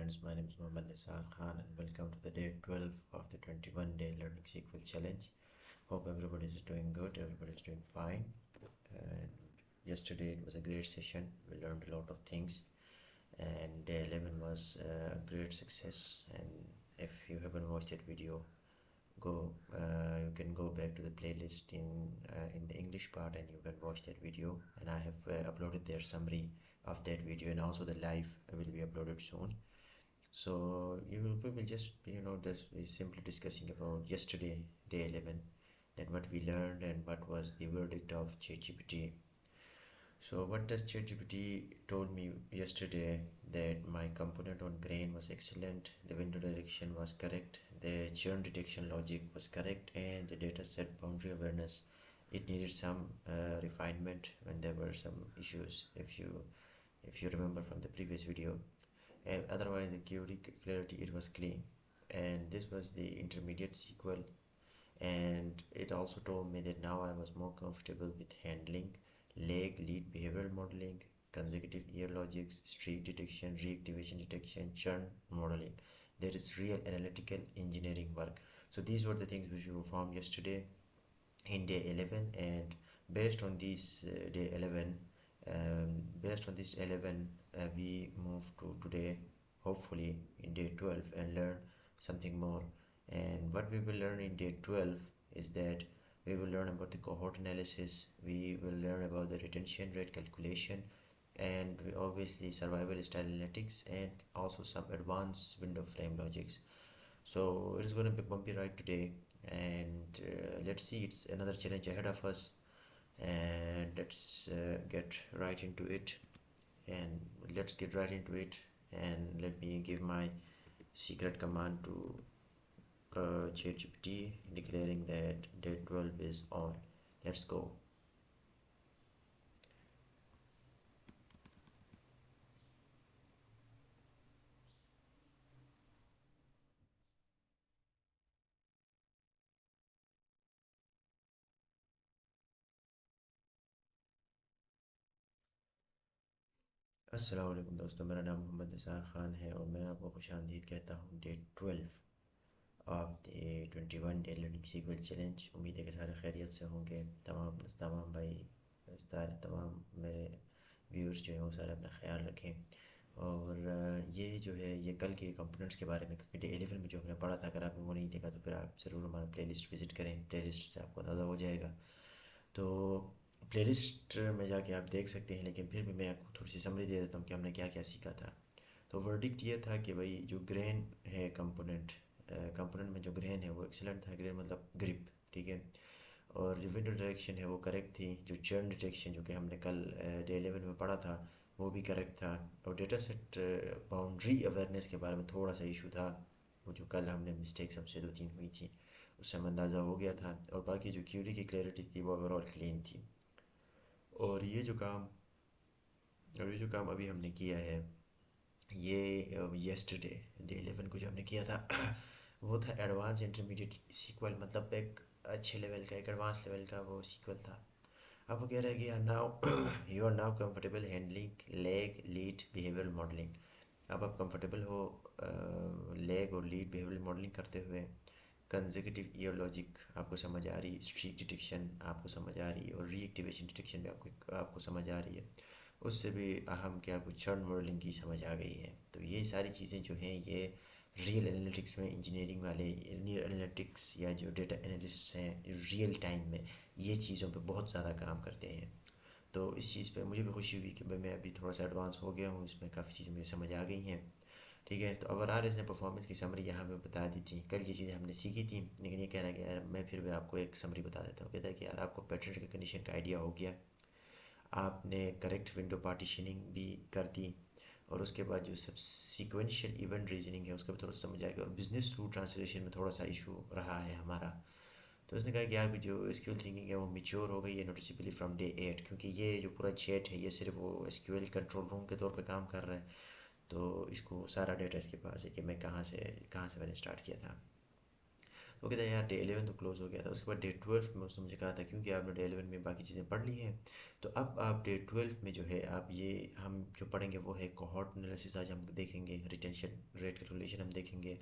friends, my name is Mohammed Nisar Khan and welcome to the day 12 of the 21-day learning SQL challenge. Hope everybody is doing good, everybody is doing fine. And yesterday it was a great session. We learned a lot of things and day 11 was a great success. And if you haven't watched that video, you can go back to the playlist in the English part and you can watch that video, and I have uploaded their summary of that video, and also the live will be uploaded soon. So we will just just be simply discussing about yesterday, day 11, then what we learned and what was the verdict of ChatGPT. So what does ChatGPT told me yesterday? That my component on grain was excellent, the window direction was correct, the churn detection logic was correct, and the data set boundary awareness, it needed some refinement when there were some issues, if you remember from the previous video. And otherwise the query clarity, it was clean. And this was the intermediate SQL. And it also told me that now I was more comfortable with handling lag lead behavioral modeling, consecutive year logics, streak detection, reactivation detection, churn modeling. That is real analytical engineering work. So these were the things which we performed yesterday in day 11. And based on these day 11, based on this 11, we move to today, hopefully in day 12, and learn something more. And what we will learn in day 12 is that we will learn about the cohort analysis, we will learn about the retention rate calculation, and we obviously survival style analytics, and also some advanced window frame logics. So it is going to be a bumpy ride today, and let's see, it's another challenge ahead of us, and let's get right into it. And let's get right into it, and let me give my secret command to ChatGPT, declaring that day 12 is on. Let's go. अस्सलाम वालेकुम दोस्तों, मेरा नाम मोहम्मद निसार ख़ान है और मैं आपको खुशामदीद कहता हूँ day 12 of the 21 day learning SQL challenge. उम्मीद है कि सारे खैरियत से होंगे। तमाम भाई, तमाम मेरे व्यूअर्स जो हैं वो सारे अपना ख्याल रखें। और ये जो है ये कल के कंपोनेंट्स के बारे में, क्योंकि डे 11 में जो हमने पढ़ा था, अगर आपने वो नहीं देखा तो फिर आप ज़रूर हमारा प्लेलिस्ट विज़िट करें, प्लेलिस्ट से आपको अंदाज़ा हो जाएगा। तो प्लेलिस्ट में जाके आप देख सकते हैं, लेकिन फिर भी मैं आपको थोड़ी सी समरी दे देता हूँ कि हमने क्या क्या सीखा था। तो वर्डिक्ट ये था कि भाई जो ग्रेन है कंपोनेंट, कंपोनेंट में जो ग्रेन है वो एक्सीलेंट था। ग्रेन मतलब ग्रिप, ठीक है। और जो विंडो डायरेक्शन है वो करेक्ट थी। जो चर्न डिटेक्शन जो कि हमने कल डे 11 में पढ़ा था वो भी करेक्ट था। और डेटा सेट बाउंड्री अवेयरनेस के बारे में थोड़ा सा इशू था, वो जो कल हमने मिस्टेक्स हमसे 2-3 हुई थी उससे हमें अंदाज़ा हो गया था। और बाकी जो क्यूरी की क्लैरिटी थी वो ओवरऑल क्लीन थी। और ये जो काम अभी हमने किया है, ये येस्टरडे डे 11 को जो हमने किया था वो था एडवांस इंटरमीडिएट सीक्वल, मतलब एक अच्छे लेवल का, एक एडवांस लेवल का वो सीक्वल था। अब वो कह रहा है कि you are now comfortable handling lag lead behavioural modelling. अब आप कंफर्टेबल हो लेग और लीड बिहेवियरल मॉडलिंग करते हुए। कंसेक्यूटिव ईयर लॉजिक आपको समझ आ रही, स्ट्रीक डिटेक्शन आपको समझ आ रही है, और रीएक्टिवेशन डिटेक्शन भी आपको समझ आ रही है। उससे भी अहम कि आपको चर्न मॉडलिंग की समझ आ गई है। तो ये सारी चीज़ें जो हैं ये रियल एनालिटिक्स में इंजीनियरिंग वाले, रियल एनालिटिक्स या जो डेटा एनालिस्ट हैं रियल टाइम में ये चीज़ों पे बहुत ज़्यादा काम करते हैं। तो इस चीज़ पे मुझे भी खुशी हुई कि भाई मैं अभी थोड़ा सा एडवांस हो गया हूँ, इसमें काफ़ी चीज़ें मुझे समझ आ गई हैं। ठीक है, तो ओवरऑल इसने परफॉर्मेंस की समरी यहाँ पे बता दी थी। कल ये चीज़ें हमने सीखी थी, लेकिन ये कह रहा है कि यार मैं फिर भी आपको एक समरी बता देता हूँ। कहता है कि यार आपको पैटर्न रिकग्निशन का आइडिया हो गया, आपने करेक्ट विंडो पार्टीशनिंग भी कर दी, और उसके बाद जो सब सीक्वेंशियल इवेंट रीजनिंग है उसका भी थोड़ा समझ आएगा, और बिजनेस थ्रू ट्रांसलेशन में थोड़ा सा इशू रहा है हमारा। तो उसने कहा कि यार जो एसक्यूएल थिंकिंग है वो मिच्योर हो गई है नोटिसेबली फ्रॉम डे 8, क्योंकि ये जो पूरा चैट है ये सिर्फ वो एसक्यूएल कंट्रोल रूम के तौर पे काम कर रहा है। तो इसको सारा डेटा इसके पास है कि मैं कहाँ से मैंने स्टार्ट किया था। वो कहता है यार डे 11 तो क्लोज हो गया था। उसके बाद डे 12 में उसने मुझे कहा था क्योंकि आपने डे 11 में बाकी चीज़ें पढ़ ली हैं, तो अब आप डे 12 में जो है आप ये हम जो पढ़ेंगे वो है कोहॉर्ट एनालिसिस। आज हम देखेंगे रिटेंशन रेट कैलकुलेशन हम देखेंगे,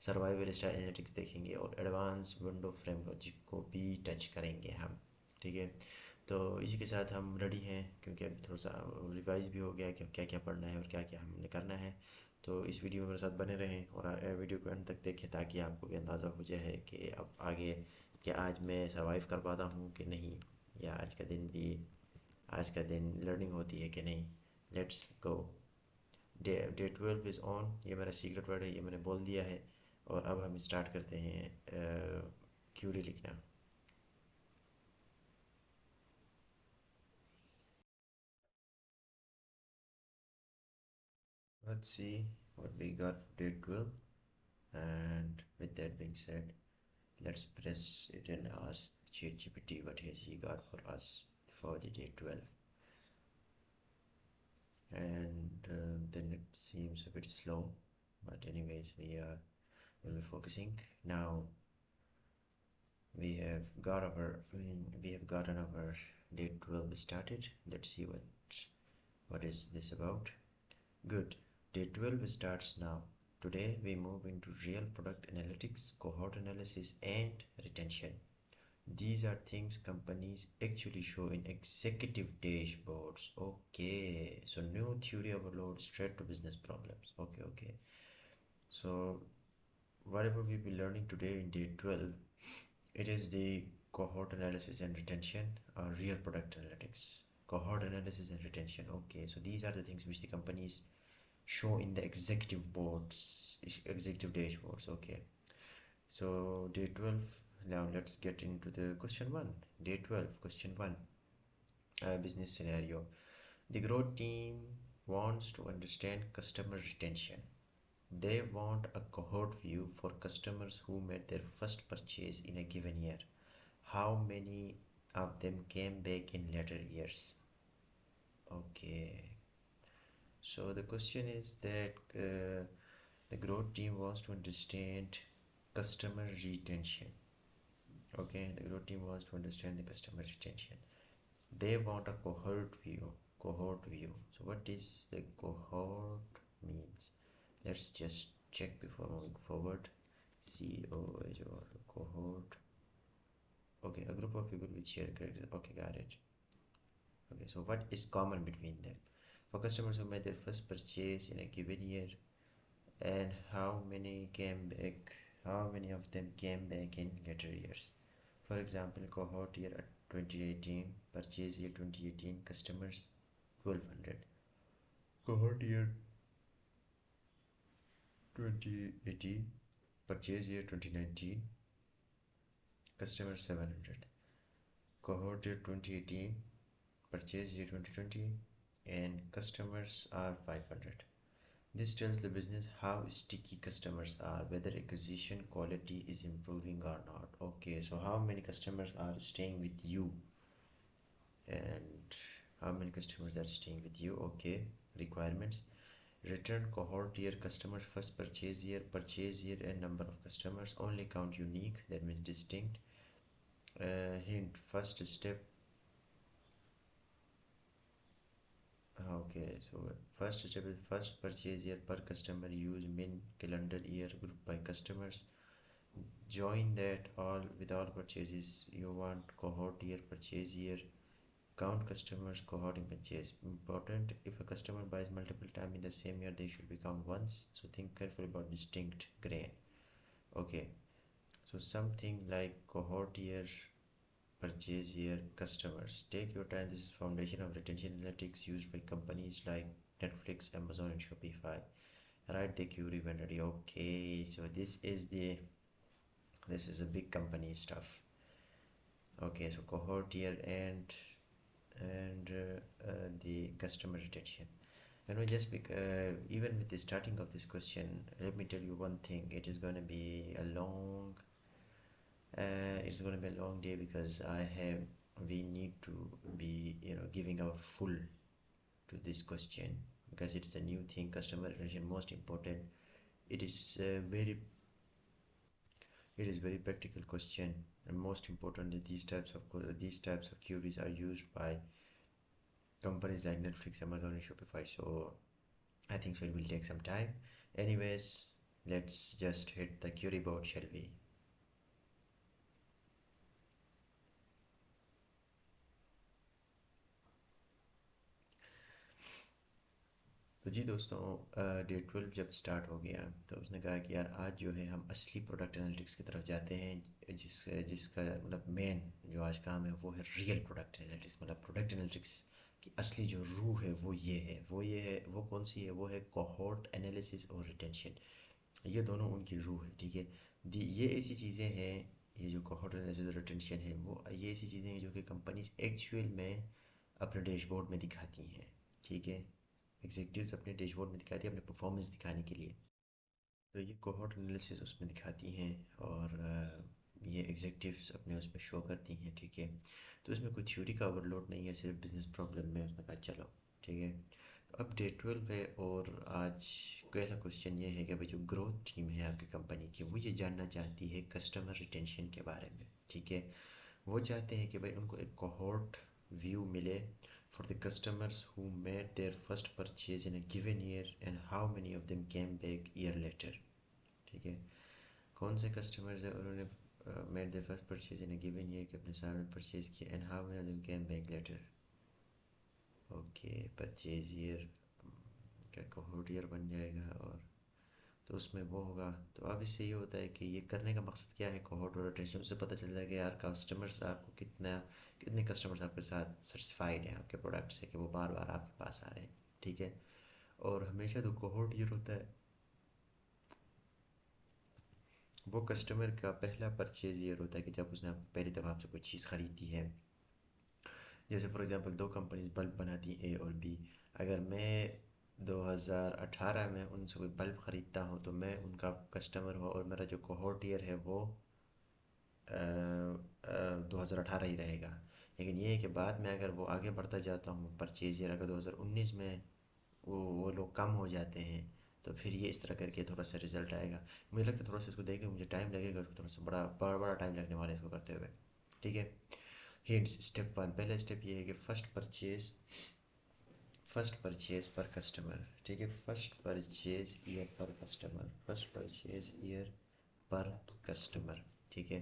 सर्वाइवल स्टाइल एनालिटिक्स देखेंगे और एडवांस विंडो फ्रेम लॉजिक को भी टच करेंगे हम। ठीक है, तो इसी के साथ हम रेडी हैं क्योंकि अभी थोड़ा सा रिवाइज भी हो गया कि क्या क्या पढ़ना है और क्या क्या हमने करना है। तो इस वीडियो में मेरे साथ बने रहें और वीडियो को अंत तक देखें ताकि आपको भी अंदाज़ा हो जाए कि अब आगे क्या आज मैं सर्वाइव कर पाता हूँ कि नहीं, या आज का दिन लर्निंग होती है कि नहीं। Let's go. Day day 12 is on, ये मेरा सीक्रेट वर्ड है, ये मैंने बोल दिया है। और अब हम स्टार्ट करते हैं क्यूरी लिखना। Let's see what we got for day 12. And with that being said, let's press it and ask ChatGPT what has he got for us for the day 12. And then it seems a bit slow, but anyways, will be focusing. Now we have gotten our day 12 started. Let's see what is this about. Good. Day 12 starts now. Today we move into real product analytics, cohort analysis, and retention. These are things companies actually show in executive dashboards. Okay, so new theory overload straight to business problems. Okay. So whatever we'll be learning today in day 12, it is the cohort analysis and retention or real product analytics. Cohort analysis and retention. Okay, so these are the things which the companies show in the executive dashboards. Okay, so day 12. Now let's get into the question 1. Day 12, question 1. Business scenario. The growth team wants to understand customer retention. They want a cohort view for customers who made their first purchase in a given year. How many of them came back in later years? Okay, so the question is that the growth team wants to understand customer retention. Okay, the growth team wants to understand the customer retention. They want a cohort view. Cohort view. So what is the cohort means? Let's just check before moving forward. COH or cohort. Okay, a group of people with shared characters. Okay, got it. Okay, so what is common between them? For customers who made their first purchase in a given year, and how many of them came back in later years? For example, cohort year 2018, purchase year 2018, customers 1200. Cohort year 2018, purchase year 2019, customers 700. Cohort year 2018, purchase year 2020, and customers are 500. This tells the business how sticky customers are, whether acquisition quality is improving or not. Okay, so how many customers are staying with you, and how many customers are staying with you? Okay, requirements. Return cohort year customers first purchase year and number of customers only count unique, that means distinct. Hint, first step. Okay, so first step is first purchase year per customer, use min calendar year group by customers. Join that all with all purchases. You want cohort year purchase year. Count customers cohort in purchase. Important, if a customer buys multiple times in the same year, they should be count once. So think carefully about distinct grain. Okay, so something like cohort year purchase year customers. Take your time. This is foundation of retention analytics used by companies like Netflix, Amazon, and Shopify. Write the query when ready. Okay, so this is a big company stuff. Okay, so cohort year and the customer retention. Just because even with the starting of this question, let me tell you one thing. It's going to be a long day because we need to be giving our full to this question because it's a new thing. Customer retention most important. It is very It is very practical question, and most importantly, these types of queries are used by companies like Netflix, Amazon, and Shopify. So I think so it will take some time. Anyways, let's just hit the query board, shall we? तो जी दोस्तों, day 12 जब start हो गया तो उसने कहा कि यार आज जो है हम असली प्रोडक्ट एनालिटिक्स की तरफ जाते हैं, जिसका मतलब मेन जो आज काम है वो है रियल प्रोडक्ट एनालिटिक्स। मतलब प्रोडक्ट एनालिटिक्स की असली जो रूह है वो ये है वो कौन सी है? वो है कोहोर्ट एनालिसिस और रिटेंशन। ये दोनों उनकी रूह है, ठीक है। ये ऐसी चीज़ें हैं, ये जो कोहोर्ट एनालिसिस और रिटेंशन है वो ये ऐसी चीज़ें हैं जो कि कंपनीज एक्चुअल में अपने डैशबोर्ड में दिखाती हैं, ठीक है। एग्जीक्यूटिव्स अपने डैशबोर्ड में दिखाती है अपने परफॉर्मेंस दिखाने के लिए। तो ये कोहॉर्ट एनालिसिस उसमें दिखाती हैं, और ये एग्जीक्यूटिव्स अपने उसमें शो करती हैं, ठीक है। तो इसमें कोई थ्योरी का ओवरलोड नहीं है, सिर्फ बिजनेस प्रॉब्लम में उसने कहा चलो ठीक है। तो अब डे 12 है, और आज पहला क्वेश्चन ये है कि भाई जो ग्रोथ टीम है आपकी कंपनी की वो ये जानना चाहती है कस्टमर रिटेंशन के बारे में, ठीक है। वो चाहते हैं कि भाई उनको एक कोहॉर्ट व्यू मिले for the customers who made their first purchase in a given year and how many of them came back year later, ठीक है। कौन से कस्टमर्स है उन्होंने made their first purchase in a given year, कि अपने साल में परचेज किया, and how many of them came back later। Okay, purchase year का कोहोर्ट ईयर बन जाएगा, और तो उसमें वो होगा। तो अब इससे ये होता है कि ये करने का मकसद क्या है, कोहोर्ट और रोटेशन से पता चल जाएगा यार कस्टमर्स आपको कितने कस्टमर्स आपके साथ सेटिस्फाइड हैं आपके प्रोडक्ट से, कि वो बार बार आपके पास आ रहे हैं, ठीक है। और हमेशा जो कोहोर्ट ईयर होता है वो कस्टमर का पहला परचेज ईयर होता है, कि जब उसने पहली दफ़ा आपसे कोई चीज़ ख़रीदी है। जैसे फॉर एग्जांपल दो कंपनीज बल्ब बनाती हैं, ए और बी। अगर मैं 2018 में उनसे कोई बल्ब ख़रीदता हूँ तो मैं उनका कस्टमर हूँ, और मेरा जो कोहोर्ट ईयर है वो 2018 ही रहेगा। लेकिन ये है कि बाद में अगर वो आगे बढ़ता जाता हूँ परचेज ईयर, अगर 2019 में वो लोग कम हो जाते हैं, तो फिर ये इस तरह करके थोड़ा सा रिजल्ट आएगा। मुझे लगता है थोड़ा सा इसको देखने में मुझे टाइम लगेगा, उसको थोड़ा सा बड़ा टाइम लगने वाला है इसको करते हुए, ठीक है। हिंट्स स्टेप 1, पहला स्टेप ये है कि फर्स्ट परचेज पर कस्टमर, ठीक है। फर्स्ट परचेज ईयर पर कस्टमर, फर्स्ट परचेज ईयर पर कस्टमर, ठीक है।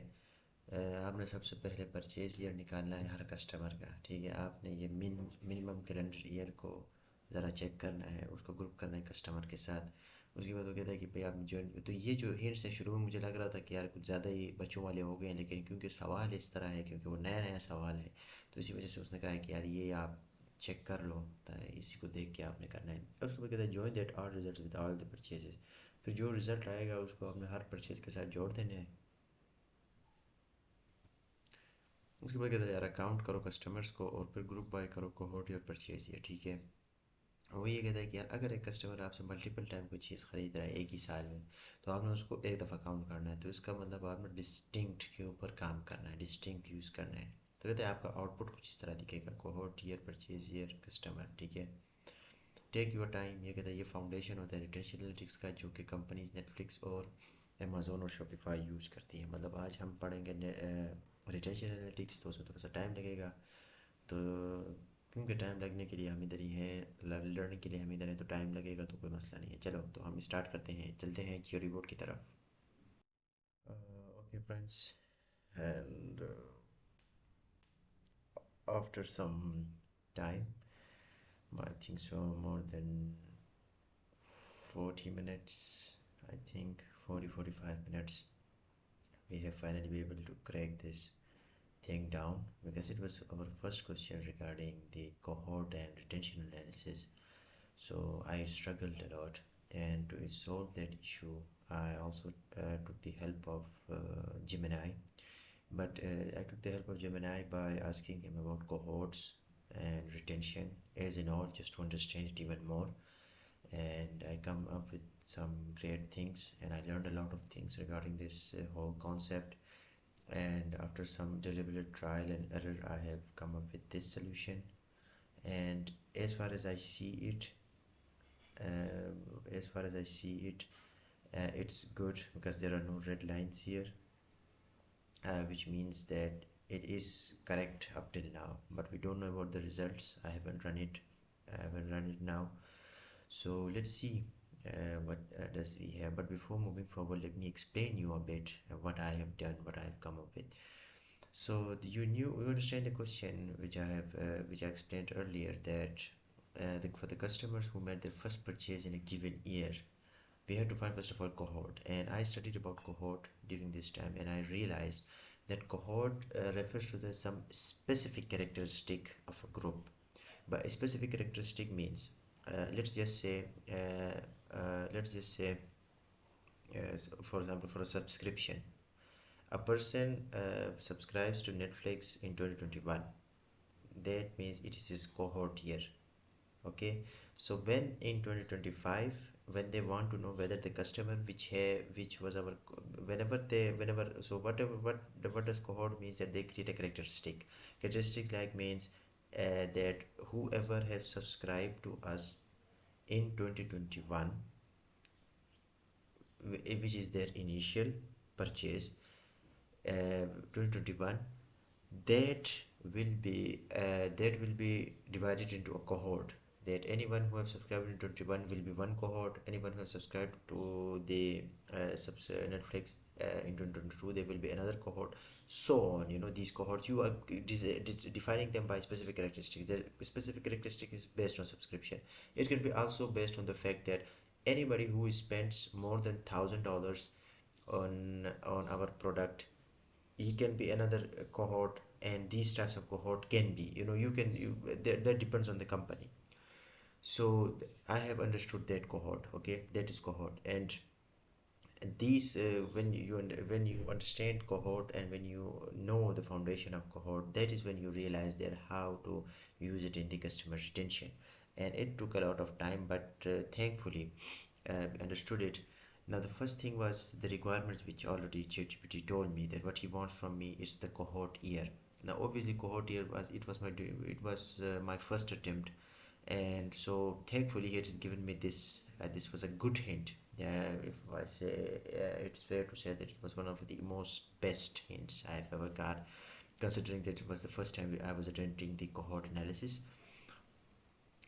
आपने सबसे पहले परचेज ईयर निकालना है हर कस्टमर का, ठीक है। आपने ये मिनिमम कैलेंडर ईयर को ज़रा चेक करना है, उसको ग्रुप करना है कस्टमर के साथ। उसके बाद वो कहता है कि भाई आप ज्वाइन, तो ये जो हिंट्स है शुरू में मुझे लग रहा था कि यार कुछ ज़्यादा ही बच्चों वाले हो गए हैं, लेकिन क्योंकि सवाल इस तरह है, क्योंकि वो नया नया सवाल है, तो इसी वजह से उसने कहा है कि यार ये आप चेक कर लो, तो इसी को देख के आपने करना है। उसके बाद कहता है join that all result with all the purchases. फिर जो रिज़ल्ट आएगा उसको आपने हर परचेज़ के साथ जोड़ देना है। उसके बाद कहता है यार अकाउंट करो कस्टमर्स को, और फिर ग्रुप बाय करो कोहोर्ट और परचेज ये, ठीक है। वो ये कहता है कि यार अगर एक कस्टमर आपसे मल्टीपल टाइम कोई चीज़ ख़रीद रहा है एक ही साल में, तो आपने उसको एक दफ़ा काउंट करना है। तो इसका मतलब आपने डिस्टिंक्ट के ऊपर काम करना है, डिस्टिंक्ट यूज़ करना है। तो कहते हैं आपका आउटपुट कुछ इस तरह दिखेगा, cohort year, purchase year, customer, ठीक है। टेक योर टाइम, ये कहता है ये फाउंडेशन होता है रिटेंशन एनालिटिक्स का, जो कि कंपनीज नेटफ्लिक्स और अमेज़ोन और शॉपिफाई यूज़ करती हैं। मतलब आज हम पढ़ेंगे रिटेंशन एनालिटिक्स, तो उसमें थोड़ा सा टाइम लगेगा। तो क्योंकि टाइम लगने के लिए हम इधर ही हैं, लर्निंग के लिए हम इधर हैं, तो टाइम लगेगा तो कोई मसला नहीं है। चलो तो हम स्टार्ट करते हैं, चलते हैं क्यूरी बोर्ड की तरफ। Okay friends, and after some time, I think so more than 40 minutes, I think 40-45 minutes, we have finally been able to crack this thing down, because it was our first question regarding the cohort and retention analysis. So I struggled a lot, and to solve that issue I also took the help of Gemini. But I took the help of Gemini by asking him about cohorts and retention as in all, just to understand it even more. And I come up with some great things, and I learned a lot of things regarding this whole concept. And after some deliberate trial and error, I have come up with this solution. And as far as I see it, as far as I see it, it's good because there are no red lines here. which means that it is correct up till now, but we don't know about the results. I haven't run it now. So let's see what does we have. But before moving forward, let me explain you a bit what I have done, what I have come up with. So you understand the question which I explained earlier, that for the customers who made their first purchase in a given year, we have to find first of all cohort. And I studied about cohort during this time, and I realized that cohort refers to the some specific characteristic of a group. But a specific characteristic means, let's just say, let's just say, for example, for a subscription, a person subscribes to Netflix in 2021. That means it is his cohort year. Okay, so when in 2025, when they want to know whether the customer which was our whenever, so whatever, what does cohort means, that they create a characteristic like means that whoever has subscribed to us in 2021, which is their initial purchase, 2021, that will be divided into a cohort. That anyone who have subscribed in 21 will be one cohort. Anyone who has subscribed to the Netflix in 2022, there will be another cohort, so on. These cohorts, you are defining them by specific characteristics. The specific characteristic is based on subscription. It can be also based on the fact that anybody who spends more than $1,000 on our product, he can be another cohort. And these types of cohort can be, that depends on the company. So I have understood that cohort. Okay, that is cohort. And these when you understand cohort, and when you know the foundation of cohort, that is when you realize that how to use it in the customer retention. And it took a lot of time, but thankfully understood it. Now the first thing was the requirements, which already ChatGPT told me that what he wants from me is the cohort year. Now obviously cohort year was my first attempt. And so thankfully he has given me this. This was a good hint. If I say, it's fair to say that it was one of the most best hints I've ever got, considering that it was the first time I was attempting the cohort analysis.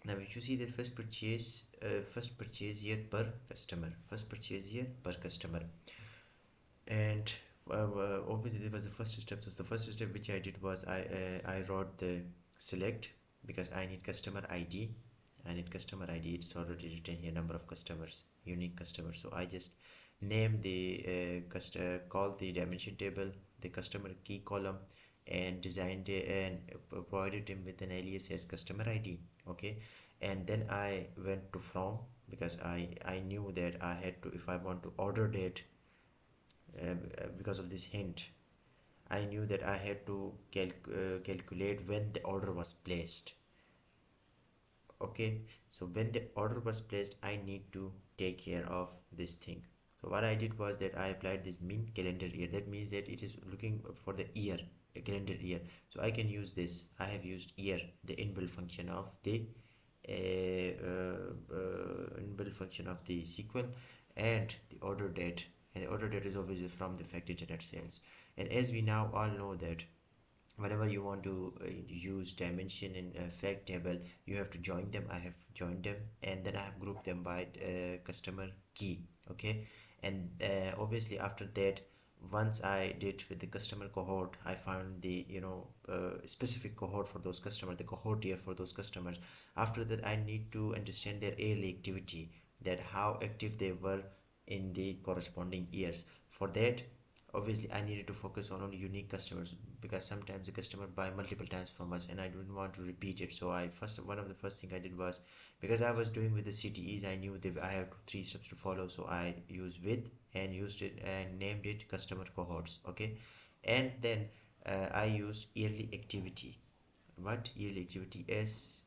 Now if you see the first purchase year per customer, and obviously it was the first step. So the first step which I did was I wrote the select, because I need customer ID. It's already written here, number of customers, unique customers. So I just name the call the dimension table, the customer key column, and designed and provided him with an alias as customer ID. Okay, and then I went to from, because I knew that I had to, if I want to order date, because of this hint, I knew that I had to calculate when the order was placed. Okay, so when the order was placed, I need to take care of this thing. So what I did was that I applied this min calendar year. That means that it is looking for the year, a calendar year. So I can use this. I have used year, the inbuilt function of the SQL, and the order date. And the order date is obviously from the fact internet sales. And as we now all know that whenever you want to use dimension in a fact table, you have to join them. I have joined them, and then I have grouped them by customer key. Okay, and obviously after that, once I did with the customer cohort, I found the specific cohort for those customers, the cohort year for those customers. After that, I need to understand their yearly activity, that how active they were in the corresponding years. For that, obviously I needed to focus on only unique customers, because sometimes the customer buy multiple times from us and I didn't want to repeat it. So one of the first thing I did was, because I was doing with the CTEs, I knew that I have three steps to follow. So I used with, and used it and named it customer cohorts. Okay, and then I used yearly activity. What yearly activity as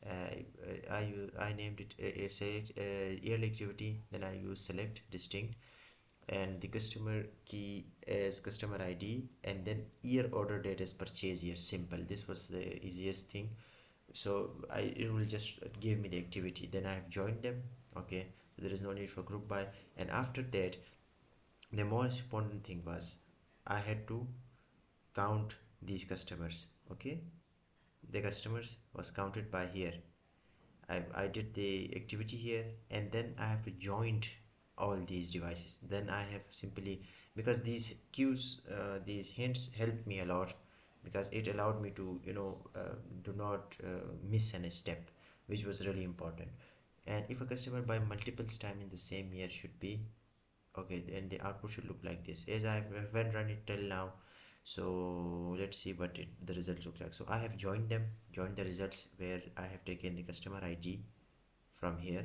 I named it select yearly activity. Then I use select distinct, and the customer key as customer ID, and then year order date as purchase year. Simple. This was the easiest thing. So it will just give me the activity. Then I have joined them. Okay, so there is no need for group by. And after that, the most important thing was I had to count these customers. Okay, the customers was counted by here. I did the activity here, and then I have to joint all these devices. Then I have simply, because these cues, these hints helped me a lot, because it allowed me to, do not miss any step, which was really important. And if a customer buy multiple time in the same year should be okay, then the output should look like this. As I haven't run it till now, so let's see what the results look like. So I have joined the results where I have taken the customer ID from here,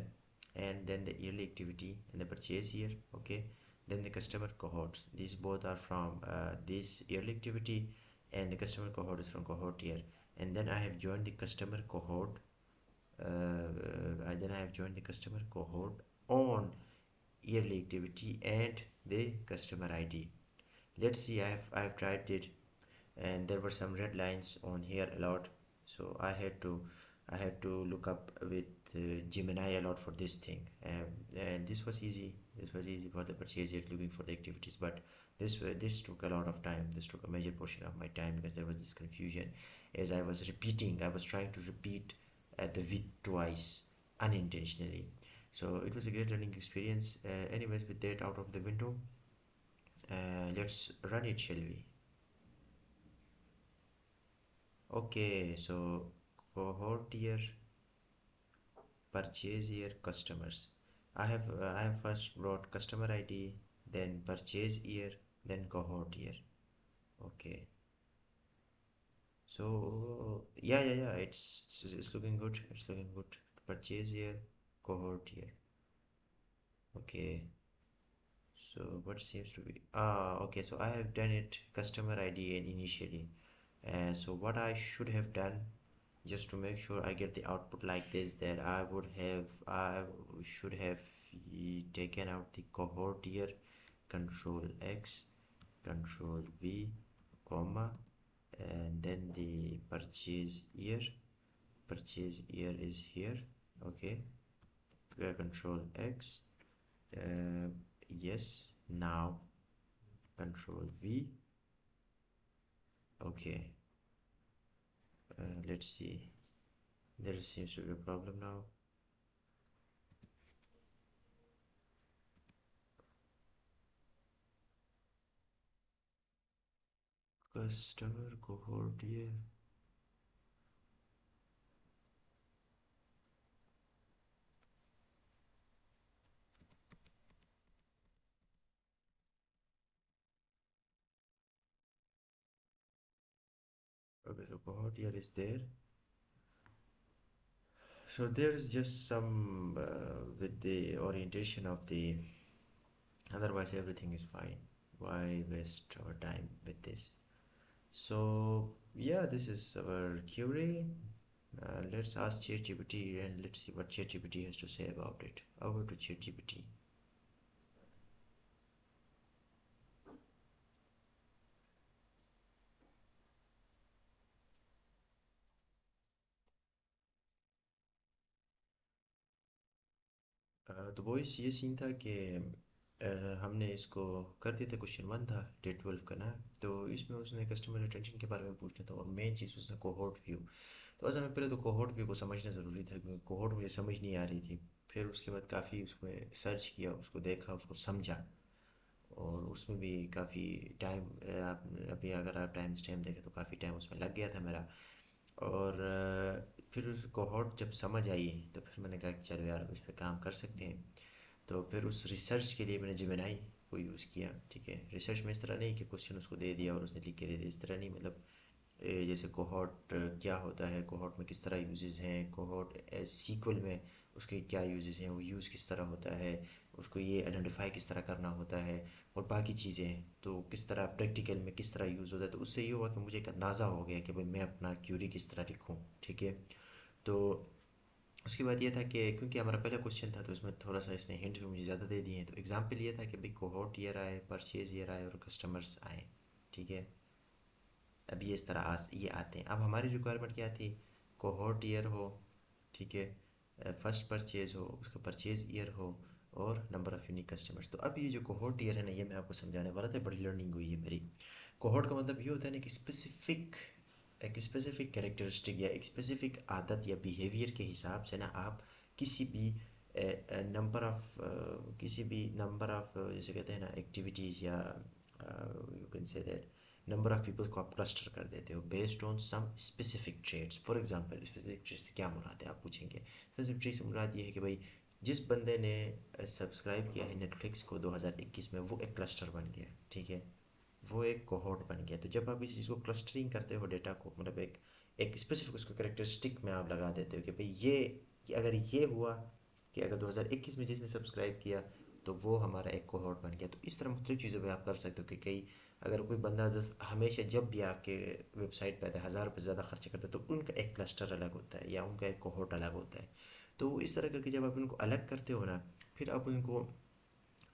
and then the yearly activity and the purchase year. Okay, then the customer cohorts, these both are from this yearly activity, and the customer cohort is from cohort year. And then I have joined the customer cohort, then I have joined the customer cohort on yearly activity and the customer ID. Let's see, I have tried it, and there were some red lines on here a lot, so I had to look up with Gemini a lot for this thing, and this was easy for the purchase yet looking for the activities. But this took a lot of time. This took a major portion of my time, because there was this confusion as I was trying to repeat the with twice unintentionally. So it was a great learning experience. Anyways, with that out of the window, let's run it, shall we? Okay, so cohort year, purchase year, customers. I have first brought customer ID, then purchase year, then cohort year. Okay, so yeah, it's looking good. It's looking good. Purchase year, cohort year. Okay, so what seems to be okay. So I have done it customer ID and initially. So what I should have done, just to make sure I get the output like this, that I should have taken out the cohort here, control X, control V, comma, and then the purchase year is here. Okay, control X, uh, yes, now control V. Okay, let's see, there seems to be a problem now. Customer cohort here. Okay, so cohort here is there. So there is just some with the orientation of the, otherwise everything is fine. Why waste our time with this? So yeah, this is our query. Let's ask ChatGPT and let's see what ChatGPT has to say about it. Over to ChatGPT. तो voice ये scene था कि हमने इसको कर दिया था, question one था, डे 12 का ना। तो इसमें उसने कस्टमर रिटेंशन के बारे में पूछना था, और मेन चीज़ उसने कोहोर्ट व्यू। तो असल में पहले तो कोहोर्ट व्यू को समझना ज़रूरी था, क्योंकि कोहोर्ट मुझे समझ नहीं आ रही थी। फिर उसके बाद काफ़ी उसमें सर्च किया, उसको देखा, उसको समझा, और उसमें भी काफ़ी टाइम, आप अभी अगर आप टाइम स्टैम्प देखें तो काफ़ी टाइम उसमें लग गया था मेरा। और फिर उस कोहोर्ट जब समझ आई, तो फिर मैंने कहा कि चलो यार इस पर काम कर सकते हैं। तो फिर उस रिसर्च के लिए मैंने जेमिनाई को यूज़ किया। ठीक है, रिसर्च में इस तरह नहीं कि क्वेश्चन उसको दे दिया और उसने लिख के दे दिया, इस तरह नहीं। मतलब जैसे कोहॉर्ट क्या होता है, कोहॉर्ट में किस तरह यूजेस हैं, कोहॉर्ट सीक्वल में उसके क्या यूजेस हैं, वो यूज़ किस तरह होता है, उसको ये आइडेंटिफाई किस तरह करना होता है, और बाकी चीज़ें तो किस तरह प्रैक्टिकल में किस तरह यूज़ होता है। तो उससे ये हुआ कि मुझे एक अंदाज़ा हो गया कि भाई मैं अपना क्यूरी किस तरह लिखूँ। ठीक है, तो उसके बाद ये था कि क्योंकि हमारा पहला क्वेश्चन था, तो उसमें थोड़ा सा इसने हिंट भी मुझे ज़्यादा दे दिए हैं। तो एग्जांपल ये था कि भाई कोहॉर्ट ईयर आए, परचेज ईयर आए, और कस्टमर्स आए। ठीक है, अब ये इस तरह ये आते हैं। अब हमारी रिक्वायरमेंट क्या थी, कोहॉर्ट ईयर हो, ठीक है, फर्स्ट परचेज हो, उसका परचेज ईयर हो, और नंबर ऑफ़ यूनिक कस्टमर्स। तो अब ये जो कोहोर्ट ईयर है ना, ये मैं आपको समझाने वाला था, बड़ी लर्निंग हुई है मेरी। कोहोर्ट का मतलब ये होता है ना कि एक स्पेसिफिक कैरेक्टरिस्टिक या एक स्पेसिफिक आदत या बिहेवियर के हिसाब से ना आप किसी भी नंबर ऑफ किसी भी नंबर ऑफ जैसे कहते हैं ना एक्टिविटीज़ या you can say that number of peoples को आप क्लस्टर कर देते हो based on some specific trades. For example specific trade से क्या मुराद है आप पूछेंगे। स्पेसिफिक ट्रेड से मुराद ये है कि भाई जिस बंदे ने सब्सक्राइब किया है नेटफ्लिक्स को 2021 में, वो एक क्लस्टर बन गया, ठीक है, वो एक कोहोर्ट बन गया। तो जब आप इस चीज़ को क्लस्टरिंग करते हो डेटा को, मतलब एक एक स्पेसिफिक उसको कैरेक्टरिस्टिक में आप लगा देते हो कि भाई ये कि अगर ये हुआ कि अगर 2021 में जिसने सब्सक्राइब किया तो वो हमारा एक कोहोर्ट बन गया। तो इस तरह मुख्तलिफ चीज़ों पे आप कर सकते हो कि कई अगर कोई बंदा हमेशा जब भी आपके वेबसाइट पर आता है 1000 रुपये ज़्यादा खर्च करता है, तो उनका एक क्लस्टर अलग होता है या उनका एक कोहोर्ट अलग होता है। तो इस तरह करके जब आप उनको अलग करते हो ना, फिर आप उनको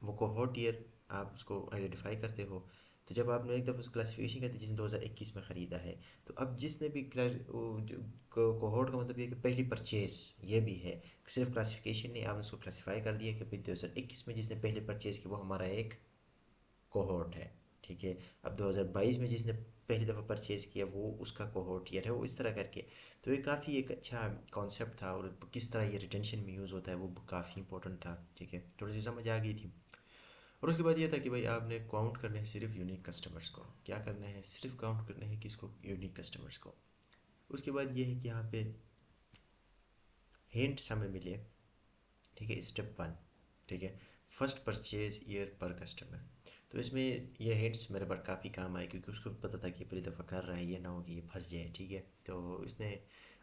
वो कोहोर्ट ईयर आप उसको आइडेंटिफाई करते हो। तो जब आपने एक दफ़ा उसको क्लासिफिकेशन करती है जिसने 2021 में ख़रीदा है, तो अब जिसने भी कोहोर्ट का मतलब ये है कि पहली परचेज ये भी है, सिर्फ क्लासिफिकेशन नहीं, आपने उसको क्लासीफाई कर दिया कि भाई 2021 में जिसने पहले परचेज़ की वो हमारा एक कोहोर्ट है, ठीक है। अब 2022 में जिसने पहली दफ़ा परचेज़ किया वो उसका कोहोर्ट ईयर है, वो इस तरह करके। तो ये काफ़ी एक अच्छा कॉन्सेप्ट था, और किस तरह ये रिटेंशन में यूज़ होता है वो काफ़ी इंपॉर्टेंट था, ठीक है, थोड़ी सी समझ आ गई थी। और उसके बाद ये था कि भाई आपने काउंट करने हैं सिर्फ यूनिक कस्टमर्स को। क्या करना है, सिर्फ काउंट करने हैं किसको, यूनिक कस्टमर्स को। उसके बाद ये है कि यहाँ पे हिंट्स हमें मिले, ठीक है, स्टेप वन, ठीक है, फर्स्ट परचेज ईयर पर कस्टमर। तो इसमें ये हिंट्स मेरे पास काफ़ी काम आए, क्योंकि उसको पता था कि पहली दफ़ा कर रहा है, ये ना हो कि ये फंस जाए, ठीक है। तो इसने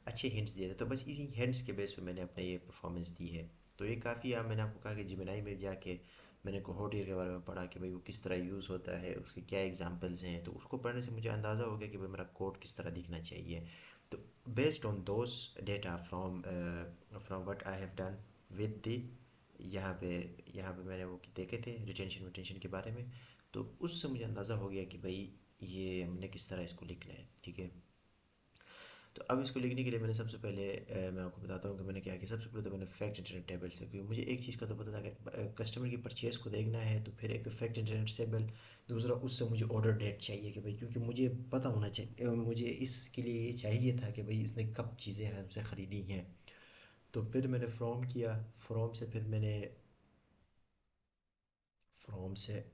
अच्छे हिंट्स दिए थे, तो बस इसी हिंट्स के बेस पे मैंने अपने ये परफॉर्मेंस दी है। तो ये काफ़ी, आप मैंने आपको कहा कि जिमेनाई में जाके मैंने कोहोर्ट ईयर के बारे में पढ़ा कि भाई वो किस तरह यूज़ होता है, उसके क्या एग्जांपल्स हैं। तो उसको पढ़ने से मुझे अंदाज़ा हो गया कि भाई मेरा कोड किस तरह दिखना चाहिए। तो based on those data from what I have done with the यहाँ पे यहाँ पे मैंने वो देखे थे रिटेंशन विटेंशन के बारे में। तो उससे मुझे अंदाज़ा हो गया कि भाई ये हमने किस तरह इसको लिखना है, ठीक है। तो अब इसको लिखने के लिए मैंने सबसे पहले मैं आपको बताता हूँ कि मैंने क्या किया। सबसे पहले तो मैंने फैक्ट इंटरनेट टेबल से, क्योंकि मुझे एक चीज़ का तो पता था कि कस्टमर की परचेज़ को देखना है, तो फिर एक तो फैक्ट इंटरनेट टेबल, दूसरा उससे मुझे ऑर्डर डेट चाहिए कि भाई, क्योंकि मुझे पता होना चाहिए, मुझे इसके लिए ये चाहिए था कि भाई इसने कब चीज़ें हमसे ख़रीदी हैं। तो फिर मैंने फ्रॉम किया, फ्रॉम से फिर मैंने फ्रॉम से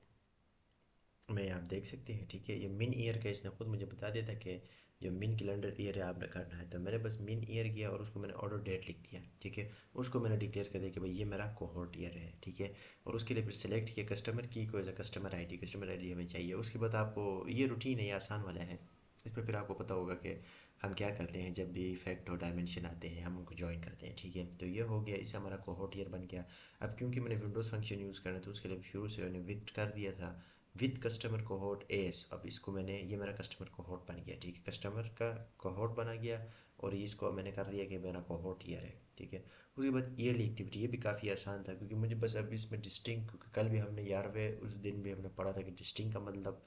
में आप देख सकते हैं, ठीक है, ये मिन ईयर का इसने खुद मुझे बता दिया था कि जो मिन कैलेंडर ईयर है आपने करना है। तो मैंने बस मिन ईयर किया और उसको मैंने ऑर्डर डेट लिख दिया, ठीक है। उसको मैंने डिक्लेयर कर दिया कि भाई ये मेरा कोहोर्ट ईयर है, ठीक है। और उसके लिए फिर सेलेक्ट किया कस्टमर की को एज अ कस्टमर आईडी हमें चाहिए। उसके बाद आपको ये रूटीन है, ये आसान वाला है। इस पर फिर आपको पता होगा कि हम क्या करते हैं जब भी फैक्ट और डायमेंशन आते हैं, हम उनको ज्वाइन करते हैं, ठीक है। तो ये हो गया, इससे हमारा कोहोर्ट ईयर बन गया। अब क्योंकि मैंने विंडोज़ फंक्शन यूज़ करना है, तो उसके लिए शुरू से मैंने विथ कर दिया था, विद कस्टमर कोहोर्ट एस। अब इसको मैंने, ये मेरा कस्टमर कोहोर्ट बन गया, ठीक है, कस्टमर का कोहोर्ट बना गया। और ये इसको मैंने कर दिया कि मेरा कोहोर्ट ईयर है, ठीक है। उसके बाद ईयरली एक्टिविटी, ये भी काफ़ी आसान था, क्योंकि मुझे बस अब इसमें डिस्टिंग, क्योंकि कल भी हमने 11वें उस दिन भी हमने पढ़ा था कि डिस्टिंग का मतलब,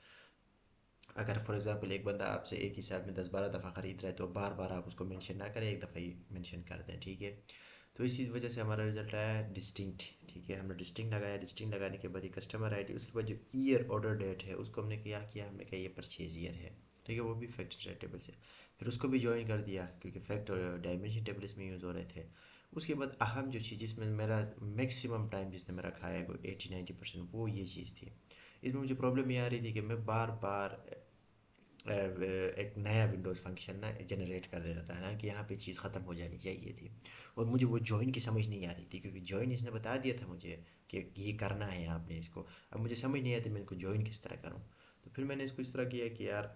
अगर फॉर एग्जांपल एक बंदा आपसे एक ही साल में 10-12 दफ़ा ख़रीद रहा है, तो बार बार आप उसको मेंशन ना करें, एक दफ़ा ही मेंशन कर दें, ठीक है। तो इसी वजह से हमारा रिजल्ट आया डिस्टिंक्ट, ठीक है। हमने डिस्टिंक्ट लगाया, डिस्टिंक्ट लगाने के बाद ये कस्टमर आईडी, उसके बाद जो ईयर ऑर्डर डेट है उसको हमने क्या किया, हमने कहा ये परचेज ईयर है, ठीक है, वो भी फैक्ट टेबल से। फिर उसको भी ज्वाइन कर दिया, क्योंकि फैक्ट और डायमेंशन टेबल इसमें यूज़ हो रहे थे। उसके बाद अहम जो चीज़ जिसमें मेरा मैक्सिमम टाइम जिसने मेरा खाया है, वो 80-90%, वो ये चीज़ थी। इसमें मुझे प्रॉब्लम ये आ रही थी कि मैं बार बार एक नया विंडोज़ फंक्शन ना जनरेट कर देता था ना, कि यहाँ पे चीज़ ख़त्म हो जानी चाहिए थी। और मुझे वो जॉइन की समझ नहीं आ रही थी, क्योंकि जॉइन इसने बता दिया था मुझे कि ये करना है आपने इसको। अब मुझे समझ नहीं आती मैं इसको जॉइन किस तरह करूँ। तो फिर मैंने इसको इस तरह किया कि यार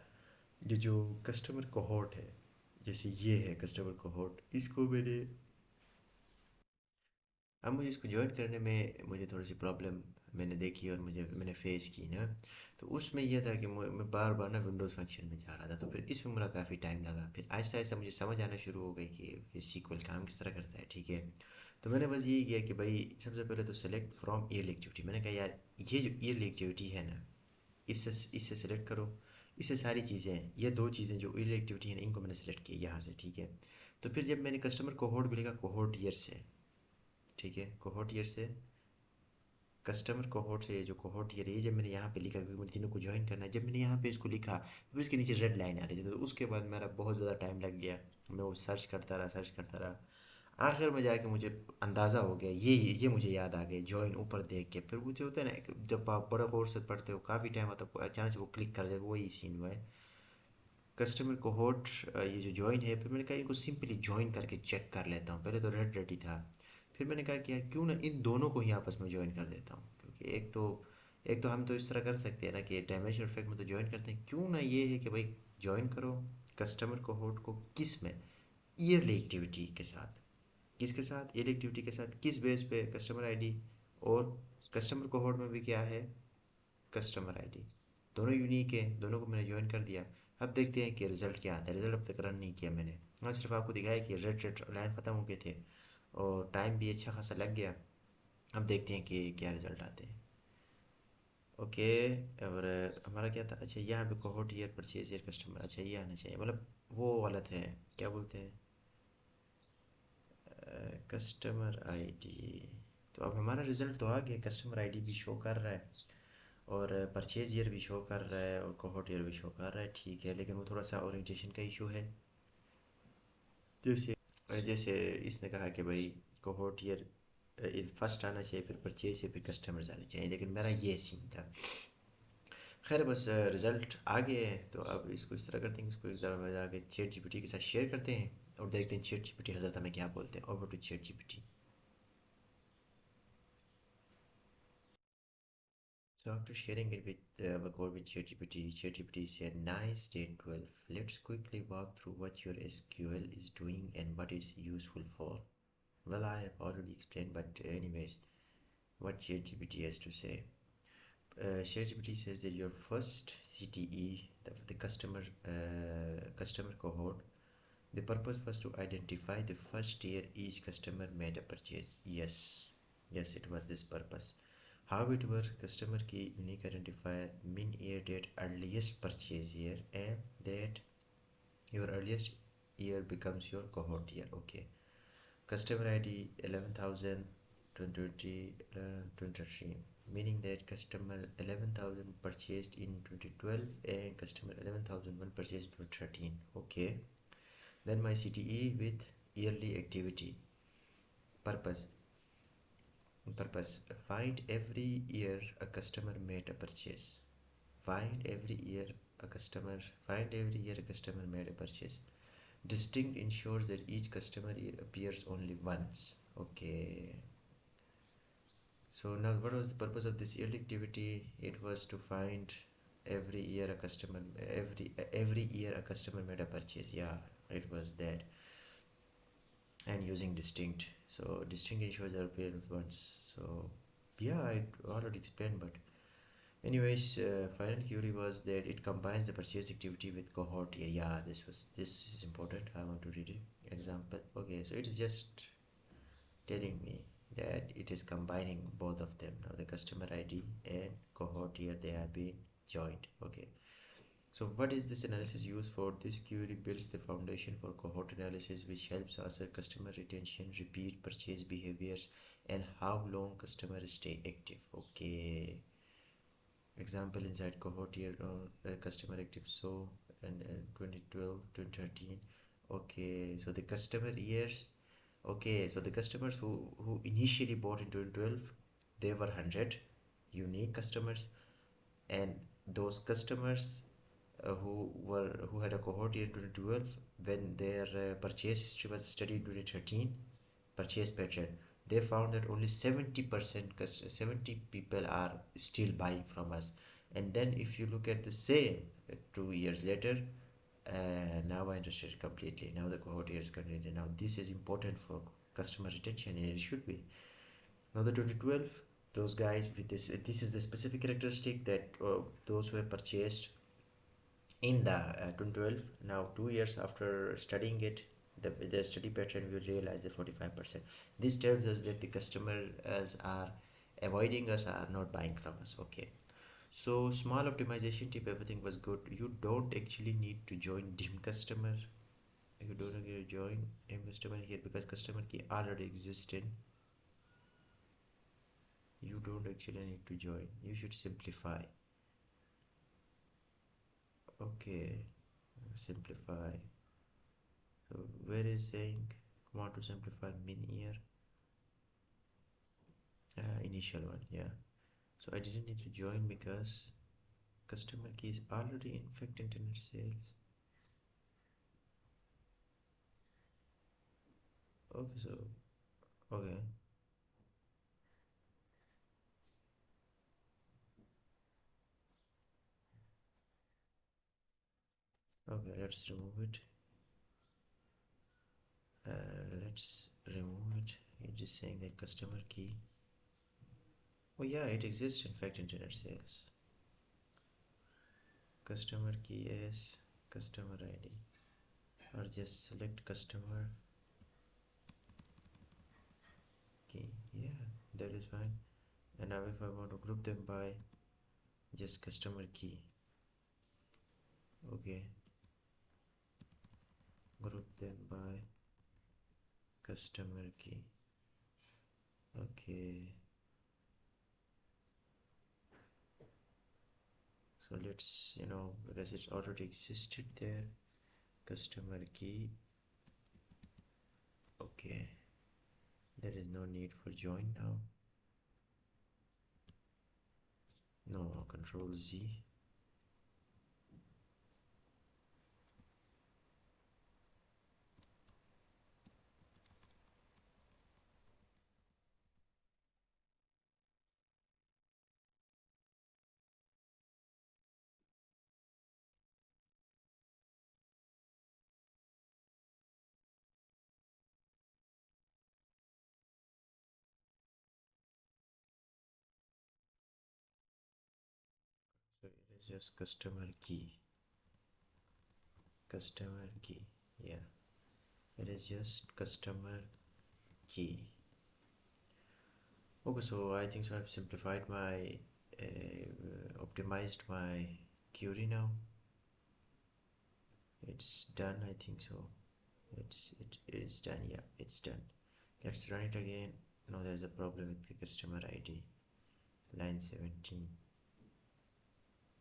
ये जो कस्टमर कोहोर्ट है, जैसे ये है कस्टमर कोहोर्ट, इसको मैंने, अब मुझे इसको जॉइन करने में मुझे थोड़ी सी प्रॉब्लम मैंने देखी और मैंने फेस की ना। तो उसमें यह था कि मैं बार बार ना विंडोज़ फंक्शन में जा रहा था, तो फिर इसमें मेरा काफ़ी टाइम लगा। फिर आहिस्ता आहिस्ता मुझे समझ आना शुरू हो गई कि ये सीक्वल काम किस तरह करता है, ठीक है। तो मैंने बस यही किया कि भाई सबसे पहले तो सेलेक्ट फ्रॉम ईयरली एक्टिविटी। मैंने कहा यार ये जो ईयरली एक्टिविटी है ना, इससे इससे सेलेक्ट करो। इससे सारी चीज़ें हैं, ये दो चीज़ें जो ईयरली एक्टिविटी है ना, इनको मैंने सेलेक्ट किया यहाँ से, ठीक है। तो फिर जब मैंने कस्टमर कोहोर्ट मिलेगा कोहोर्ट ईयर से, ठीक है, कोहोर्ट ईयर से कस्टमर कोहोर्ट से जो कोहोर्ट ये जब मैंने यहाँ पे लिखा, क्योंकि मुझे तीनों को ज्वाइन करना है, जब मैंने यहाँ पे इसको लिखा फिर इसके नीचे रेड लाइन आ रही थी, तो उसके बाद मेरा बहुत ज़्यादा टाइम लग गया। मैं वो सर्च करता रहा, आखिर में जाके मुझे अंदाज़ा हो गया, ये मुझे याद आ गया, ज्वाइन ऊपर देख के। फिर मुझे होता है ना कि जब आप बड़ा कोर्स पढ़ते हो काफ़ी टाइम आता है, अचानक से वो क्लिक कर जाए, वही सीन हुआ है। कस्टमर कोहोर्ट ये जो ज्वाइन है, फिर मैंने कहा इनको सिंपली ज्वाइन करके चेक कर लेता हूँ। पहले तो रेड रेड ही था, फिर मैंने कहा कि यार क्यों ना इन दोनों को ही आपस में ज्वाइन कर देता हूँ, क्योंकि एक तो हम तो इस तरह कर सकते हैं ना कि डायमेंशन इफेक्ट में तो ज्वाइन करते हैं, क्यों ना ये है कि भाई ज्वाइन करो कस्टमर कोहोर्ट को किस में, ईयरली एक्टिविटी के साथ। किसके साथ? ईयरली एक्टिविटी के साथ। किस बेस पे? Customer ID. और कस्टमर कोहोर्ट में भी क्या है? Customer ID. दोनों यूनिक है, दोनों को मैंने ज्वाइन कर दिया। अब देखते हैं कि रिजल्ट क्या आता है। रिजल्ट अब तक रन नहीं किया मैंने, हाँ सिर्फ आपको दिखाया कि रेड रेड लाइन ख़त्म हो गए थे और टाइम भी अच्छा खासा लग गया। अब देखते हैं कि क्या रिजल्ट आते हैं। ओके। और हमारा क्या था, अच्छा यहाँ पे cohort year purchase year customer, अच्छा ये आना चाहिए, मतलब वो गलत है, क्या बोलते हैं, कस्टमर आईडी। तो अब हमारा रिज़ल्ट तो आ गया, कस्टमर आईडी भी शो कर रहा है और परचेज ईयर भी शो कर रहा है और कोहोर्ट ईयर भी शो कर रहा है, ठीक है। लेकिन वो थोड़ा सा ओरिएंटेशन का इशू है। जैसे जैसे इसने कहा कि भाई कोहोर्ट ईयर फर्स्ट आना चाहिए, फिर परचेज से फिर कस्टमर्स आने चाहिए, लेकिन मेरा ये सीन था। खैर बस रिज़ल्ट आ गए हैं, तो अब इसको इस तरह करते हैं, इसको एक ज़रा आगे चैट जीपीटी के साथ शेयर करते हैं और देखते हैं चैट जीपीटी हज़रत हमें क्या बोलते हैं। Over to ChatGPT. So after sharing it with our code with ChatGPT, ChatGPT said, "Nice day 12. Let's quickly walk through what your SQL is doing and what it's useful for." Well, I have already explained, but anyways, what ChatGPT has to say. ChatGPT says that your first CTE, the customer cohort, the purpose was to identify the first year each customer made a purchase. Yes, it was this purpose. How it works, customer key unique identifier, min year date, earliest purchase year, and that your earliest year becomes your cohort year. Okay. Customer ID 11,000 2020 2013, meaning that customer 11,000 purchased in 2012 and customer 11,001 purchased in 2013. Okay. Then my CTE with yearly activity. Purpose purpose, find every year a customer made a purchase. find every year Find every year a customer made a purchase. Distinct ensures that each customer year appears only once. Okay. So now what was the purpose of this yearly activity? It was to find every year a customer every year a customer made a purchase. Yeah, it was that. And using distinct, so distinct ensures there appear once. So yeah, I already explained, but anyways, final query was that it combines the purchase activity with cohort area. Yeah, this is important. I want to read it. Example. Okay, so it is just telling me that it is combining both of them. Now the customer ID and cohort here, they are being joined. Okay. So what is this analysis used for? This query builds the foundation for cohort analysis, which helps answer customer retention, repeat purchase behaviors, and how long customers stay active. Okay. Example inside cohort here, customer active, so and 2012 2013. Okay, so the customer years. Okay, so the customers who initially bought in 2012, they were 100 unique customers, and those customers who had a cohort year in 2012, when their purchase history was studied in 2013, purchase pattern, they found that only 70% 70 people are still buying from us. And then if you look at the same 2 years later, now I understand completely. Now the cohort year is completed. Now this is important for customer retention, and it should be. Now the 2012, those guys with this is the specific characteristic that those who have purchased in the 2012, now 2 years after studying it, the study pattern, we realize the 45%. This tells us that the customers are avoiding us, are not buying from us. Okay. So small optimization tip, everything was good. You don't actually need to join dim customer. You don't need to join dim customer here because customer key already exists in You don't actually need to join. You should simplify. Okay, simplify. So where is saying want to simplify min here? Initial one, yeah. So I didn't need to join because customer key is already in fact internet sales. Okay, so okay, okay. Let's remove it. Let's remove it. You're just saying that customer key. Oh yeah, it exists in fact internet sales. Customer key is customer ID, or just select customer key. Yeah, that is fine. And now if I want to group them by just customer key, okay, group them by customer key. Okay, so let's, because it's already existed there, customer key. Okay, there is no need for join now. No, control Z. So it is just customer key. Yeah, it is just customer key. Okay, so I think so I've simplified my, optimized my query now. It's done, I think so. It's done. Yeah, it's done. Let's run it again. No, there's a problem with the customer ID. Line 17.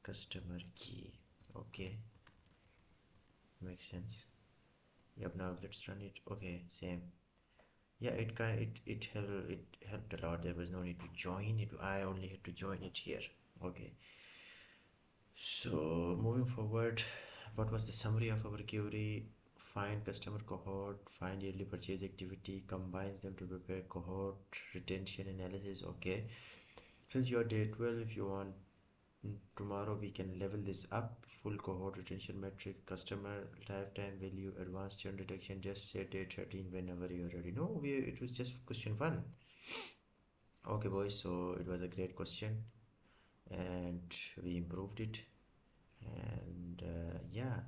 Customer key. Okay, makes sense. Yep. Now let's run it. Okay, same. Yeah, it helped a lot. There was no need to join it. I only had to join it here. Okay. So moving forward, what was the summary of our query? Find customer cohort, find yearly purchase activity, combines them to prepare cohort retention analysis. Okay, since you are day 12, if you want, tomorrow we can level this up. Full cohort retention metrics, customer lifetime value, advanced churn detection. Just say day 13 whenever you're ready. No, it was just question 1. Okay, boys, so it was a great question and we improved it. And yeah,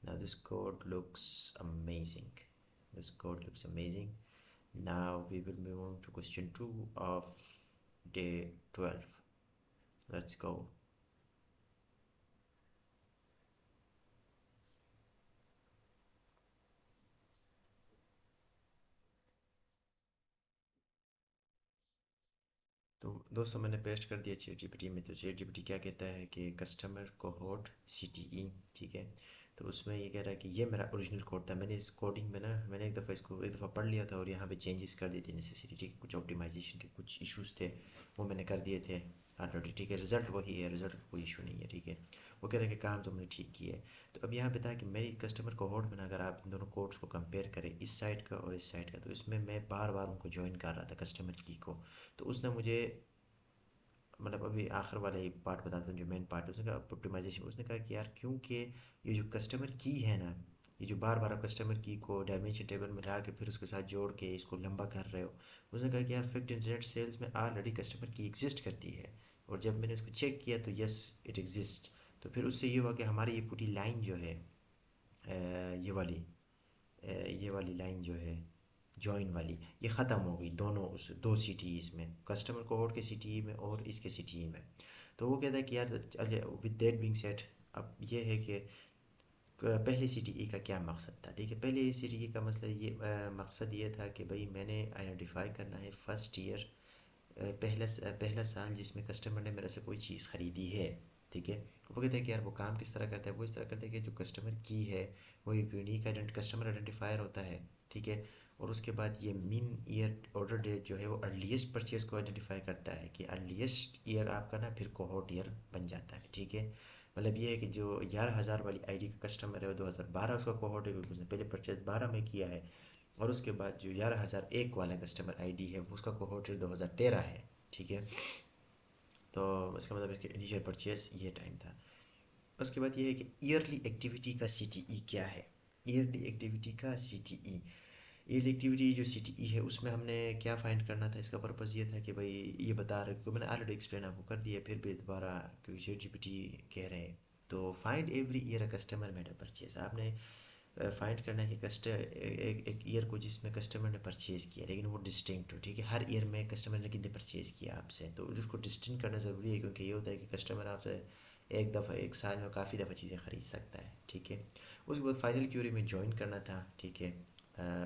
now this code looks amazing. This code looks amazing. Now we will move on to question 2 of day 12. Let's go. तो दोस्तों मैंने paste कर दिया chat GPT में। तो chat GPT क्या कहता है कि कस्टमर कोहोर्ट सीटीई, ठीक है। तो उसमें ये कह रहा है कि ये मेरा ओरिजिनल कोड था। मैंने इस कोडिंग में ना, मैंने एक दफ़ा इसको एक दफ़ा पढ़ लिया था और यहाँ पे चेंजेस कर दिए थे नेसेसरी, ठीक है। कुछ ऑप्टिमाइजेशन के कुछ इश्यूज़ थे, वो मैंने कर दिए थे ऑलरेडी, ठीक है। रिज़ल्ट वही है, रिज़ल्ट कोई इशू नहीं है, ठीक है। वो कह रहे हैं कि काम तो हमने ठीक किया है। तो अब यहाँ पे था कि मेरी कस्टमर कोहोर्ट में ना, अगर आप इन दोनों कोड्स को कंपेयर करें, इस साइड का और इस साइड का, तो इसमें मैं बार बार उनको ज्वाइन कर रहा था कस्टमर की को। तो उसने मुझे, मतलब अभी आखिर वाला ये पार्ट बताता हूँ जो मेन पार्ट है। उसने कहा ऑप्टिमाइजेशन, उसने कहा कि यार क्योंकि ये जो कस्टमर की है ना, ये जो बार बार आप कस्टमर की को डायमेंशन टेबल में ला के फिर उसके साथ जोड़ के इसको लंबा कर रहे हो। उसने कहा कि यार फैक्ट इंटरनेट सेल्स में ऑलरेडी कस्टमर की एग्जिस्ट करती है, और जब मैंने उसको चेक किया तो यस इट एग्जिस्ट। तो फिर उससे ये हुआ कि हमारी ये पूरी लाइन जो है, ये वाली, ये वाली लाइन जो है जॉइन वाली, ये ख़त्म हो गई दोनों, उस दो सी टी ईज़ में, कस्टमर कोहोर्ट के सी टी ई में और इसके सी टी ई में। तो वो कहता है कि यार विद दैट बीइंग सेड, अब ये है कि पहले सी टी ई का क्या मकसद था, ठीक है। पहले सी टी ई का मसला ये, मकसद ये था कि भाई मैंने आइडेंटिफाई करना है फर्स्ट ईयर पहला साल जिसमें कस्टमर ने मेरे से कोई चीज़ ख़रीदी है, ठीक है। वो कहते हैं कि यार वो काम किस तरह करता है, वो इस तरह करता है कि जो कस्टमर की है वो एक यूनिक कस्टमर आइडेंटिफायर होता है, ठीक है। और उसके बाद ये मीन ईयर ऑर्डर डेट जो है वो अर्लीस्ट परचेज़ को आइडेंटिफाई करता है कि अर्लीस्ट ईयर आपका ना फिर कोहोर्ट ईयर बन जाता है, ठीक है। मतलब ये है कि जो 11,000 वाली आईडी का कस्टमर है वो 2012 उसका कोहोर्ट है, क्योंकि उसने पहले परचेज 12 में किया है। और उसके बाद जो 11,001 वाला कस्टमर आईडी है वो उसका कोहोर्ट ईयर 2013 है, ठीक है। तो इसका मतलब है कि इनिशियल परचेज ये टाइम था। उसके बाद ये है कि ईयरली एक्टिविटी का सीटीई क्या है। ईयरली एक्टिविटी का सीटीई, ईयरली एक्टिविटी जो सीटीई है उसमें हमने क्या फाइंड करना था। इसका पर्पज़ ये था कि भाई ये बता रहे, क्योंकि मैंने ऑलरेडी एक्सप्लेन आपको कर दिया, फिर भी दोबारा क्योंकि चैट जीपीटी कह रहे हैं। तो find every year a customer made a purchase, आपने फाइंड करना है कि एक ईयर को जिसमें कस्टमर ने परचेज़ किया, लेकिन वो डिस्टिंक्ट हो, ठीक है। हर ईयर में कस्टमर ने कितने परचेज़ किया आपसे, तो उसको डिस्टिंक्ट करना ज़रूरी है, क्योंकि ये होता है कि कस्टमर आपसे एक दफ़ा एक साल में काफ़ी दफ़ा चीज़ें ख़रीद सकता है, ठीक है। उसके बाद फाइनल क्यूरी में ज्वाइन करना था, ठीक है।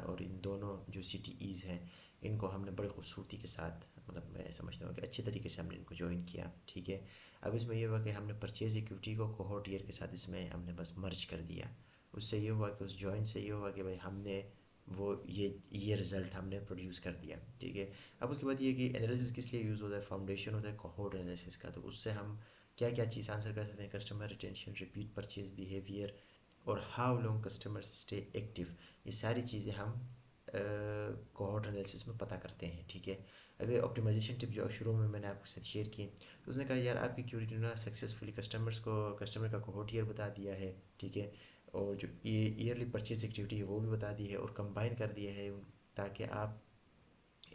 और इन दोनों जो सी टी ईज़ हैं इनको हमने बड़ी खूबसूरती के साथ, मतलब मैं समझता हूँ कि अच्छे तरीके से हमने इनको ज्वाइन किया, ठीक है। अब इसमें यह हुआ कि हमने परचेज़ इक्विटी को कोहोर्ट ईयर के साथ इसमें हमने बस मर्ज कर दिया। उससे ये हुआ कि उस जॉइंट से ये हुआ कि भाई हमने वो ये रिज़ल्ट हमने प्रोड्यूस कर दिया, ठीक है। अब उसके बाद ये कि एनालिसिस किस लिए यूज़ होता है, फाउंडेशन होता है कोहोर्ट एनालिसिस का। तो उससे हम क्या क्या चीज़ आंसर कर सकते हैं, customer retention, repeat purchase behaviour, और how long customer stay active. ये सारी चीज़ें हम कोहोर्ट एनालिसिस में पता करते हैं, ठीक है। अभी ऑप्टिमाइजेशन टिप जो शुरू में मैंने आपके साथ शेयर की, तो उसने कहा यार आपकी क्यूरी ने सक्सेसफुली कस्टमर का कोहोर्ट ईयर बता दिया है, ठीक है। और जो ईयरली परचेज एक्टिविटी है वो भी बता दी है और कंबाइन कर दिया है, ताकि आप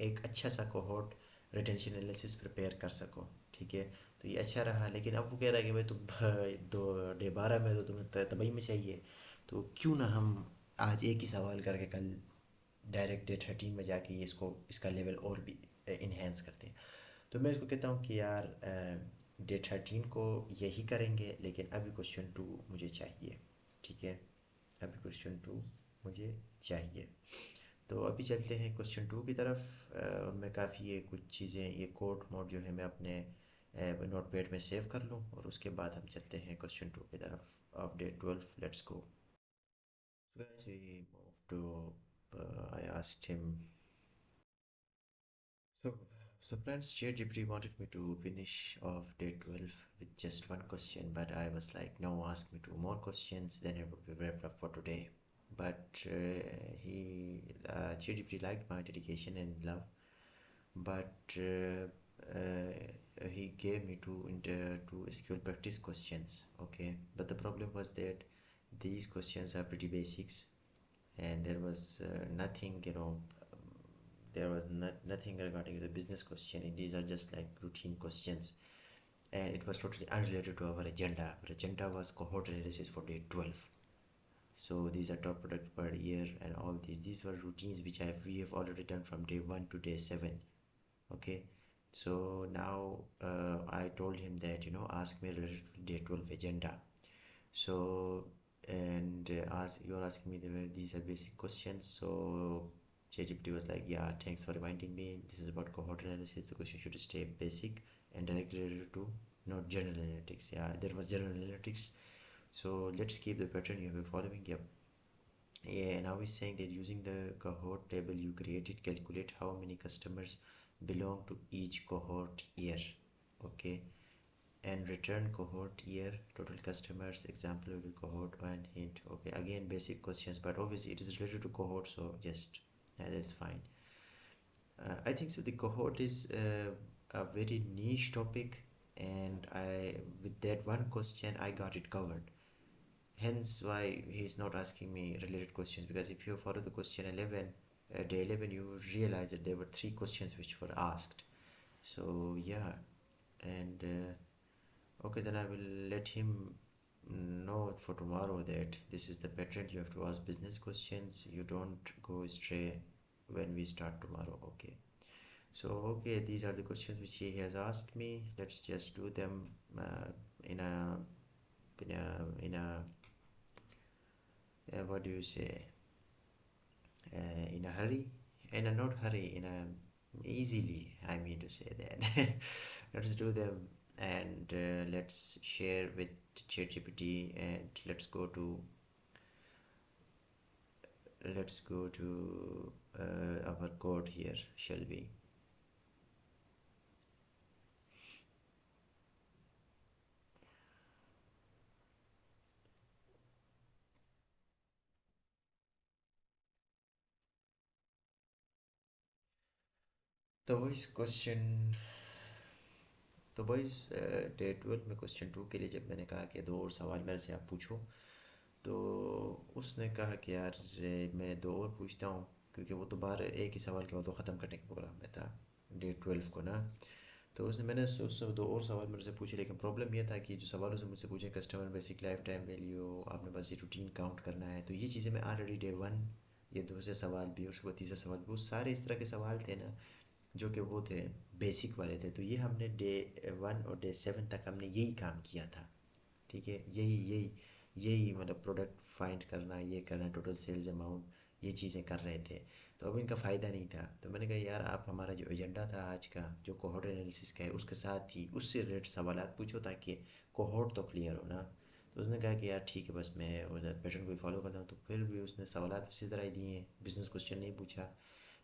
एक अच्छा सा कोहोर्ट रिटेंशन एनालिसिस प्रिपेयर कर सको, ठीक है। तो ये अच्छा रहा, लेकिन अब वो कह रहा है कि भाई तुम 2 डे 12 में तो तुम्हें तबई में चाहिए, तो क्यों ना हम आज एक ही सवाल करके कल डायरेक्ट डे 13 में जाके ये इसका लेवल और भी इन्हेंस करते हैं। तो मैं इसको कहता हूँ कि यार डे 13 को यही करेंगे, लेकिन अभी क्वेश्चन 2 मुझे चाहिए, ठीक है। अभी क्वेश्चन 2 मुझे चाहिए। तो अभी चलते हैं क्वेश्चन 2 की तरफ। और मैं काफ़ी ये कुछ चीज़ें, ये कोड मोड जो है मैं अपने नोट पैड में सेव कर लूँ, और उसके बाद हम चलते हैं क्वेश्चन 2 की तरफ of day 12। Let's go. So guys, we move to, I asked him, so, so friends, ChatGPT wanted me to finish off day 12 with just one question, but I was like, no, ask me 2 more questions, then it would be wrapped up for today. But ChatGPT liked my dedication and love, but he gave me two SQL practice questions, okay. But the problem was that these questions are pretty basics, and there was nothing, there was nothing regarding the business question. These are just like routine questions, and it was totally unrelated to our agenda. Our agenda was cohort analysis for day 12. So these are top product per year and all these were routines which we have already done from day 1 to day 7, okay. So now I told him that, ask me related to day 12 agenda. So, and you're asking me these are basic questions. So ChatGPT was like, yeah, thanks for reminding me, this is about cohort analysis, the question should stay basic and directly related to, not general analytics. Yeah, there was general analytics, so let's keep the pattern you have been following. Yep. Yeah, now he's saying that using the cohort table you created, calculate how many customers belong to each cohort year, okay. And return cohort year, total customers, example will be cohort 1 hint, okay. Again basic questions, but obviously it is related to cohort, so just that's fine. I think so the cohort is a very niche topic, and I, with that one question, I got it covered. Hence why he's not asking me related questions, because if you follow the question 11, day 11, you would realize that there were 3 questions which were asked. So yeah. And okay, then I will let him know for tomorrow that this is the pattern. You have to ask business questions. You don't go astray when we start tomorrow. Okay. So okay, these are the questions which he has asked me. Let's just do them in a what do you say? In a hurry? In a not hurry. In a easily. I mean to say that. Let's do them, and let's share with ChatGPT, and let's go to our code here, shall we? तो वो इस question तो boys day 12 में question 2 के लिए जब मैंने कहा कि दो और सवाल मेरे से आप पूछो, तो उसने कहा कि यार मैं दो और पूछता हूँ, क्योंकि वो तो बाहर एक ही सवाल के बाद वो ख़त्म करने के प्रोग्राम में था, डे 12 को ना। तो मैंने उससे दो और सवाल मेरे से पूछे, लेकिन प्रॉब्लम ये था कि जो सवाल उसने मुझसे पूछे, customer basic life time value, आपने बस ये रूटीन काउंट करना है, तो ये चीज़ें मैं ऑलरेडी डे 1, ये दूसरे सवाल भी, उसके बाद तीसरा सवाल भी, वो सारे इस तरह के सवाल थे ना जो कि वो थे, बेसिक वाले थे। तो ये हमने डे 1 और डे 7 तक हमने यही काम किया था। ठीक है, यही यही यही मतलब प्रोडक्ट फाइंड करना, ये करना, टोटल सेल्स अमाउंट, ये चीज़ें कर रहे थे। तो अब इनका फ़ायदा नहीं था, तो मैंने कहा यार आप हमारा जो एजेंडा था आज का, जो कोहॉर्ट एनालिसिस का है, उसके साथ ही उससे रिलेटेड सवालात पूछो, ताकि कोहॉर्ट तो क्लियर हो ना। तो उसने कहा कि यार ठीक है, बस मैं उधर पैटर्न को फॉलो करता हूँ। तो फिर भी उसने सवालात उसी तरह ही दिए हैं, बिजनेस क्वेश्चन नहीं पूछा।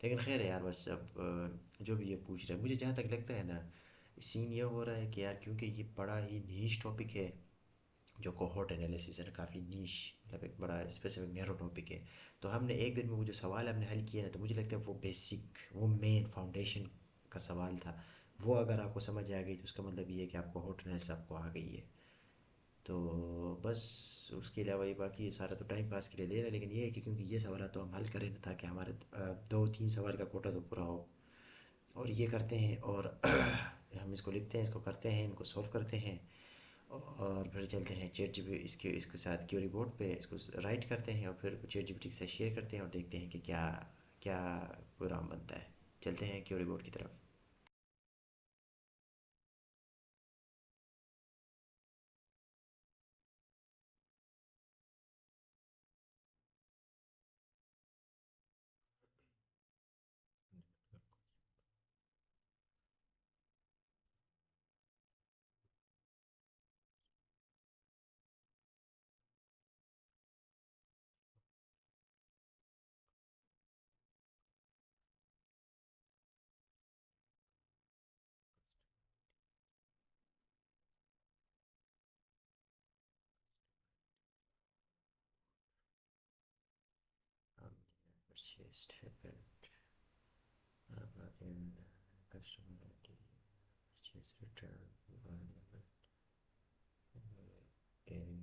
लेकिन खैर है यार, बस अब जो भी ये पूछ रहा है, मुझे जहाँ तक लगता है ना, सीन ये हो रहा है कि यार क्योंकि ये बड़ा ही नीश टॉपिक है, जो कोहॉर्ट एनालिसिस है ना, काफ़ी नीश, मतलब एक बड़ा स्पेसिफिक नैरो टॉपिक है। तो हमने एक दिन में वो जो सवाल हमने हल किए ना, तो मुझे लगता है वो बेसिक, वो मेन फाउंडेशन का सवाल था। वो अगर आपको समझ आ गई, तो उसका मतलब ये है कि आपको कोहॉर्ट एनालिसिस आपको आ गई है। तो बस उसके अलावा ये बाकी ये सारा तो टाइम पास के लिए दे रहा है, लेकिन ये है कि क्योंकि ये सवाल तो हम हल करें ना, ताकि हमारे दो तीन सवाल का कोटा तो पूरा हो। और ये करते हैं, और हम इसको लिखते हैं, इसको करते हैं, इनको सॉल्व करते हैं, और फिर चलते हैं चैट जी इसके इसके साथ क्यूरी बोर्ड पे इसको राइट करते हैं, और फिर चैट जीपीटी के साथ शेयर करते हैं, और देखते हैं कि क्या क्या प्रोग्राम बनता है। चलते हैं क्यूरी बोर्ड की तरफ। Purchased happened in customer ID, purchase return in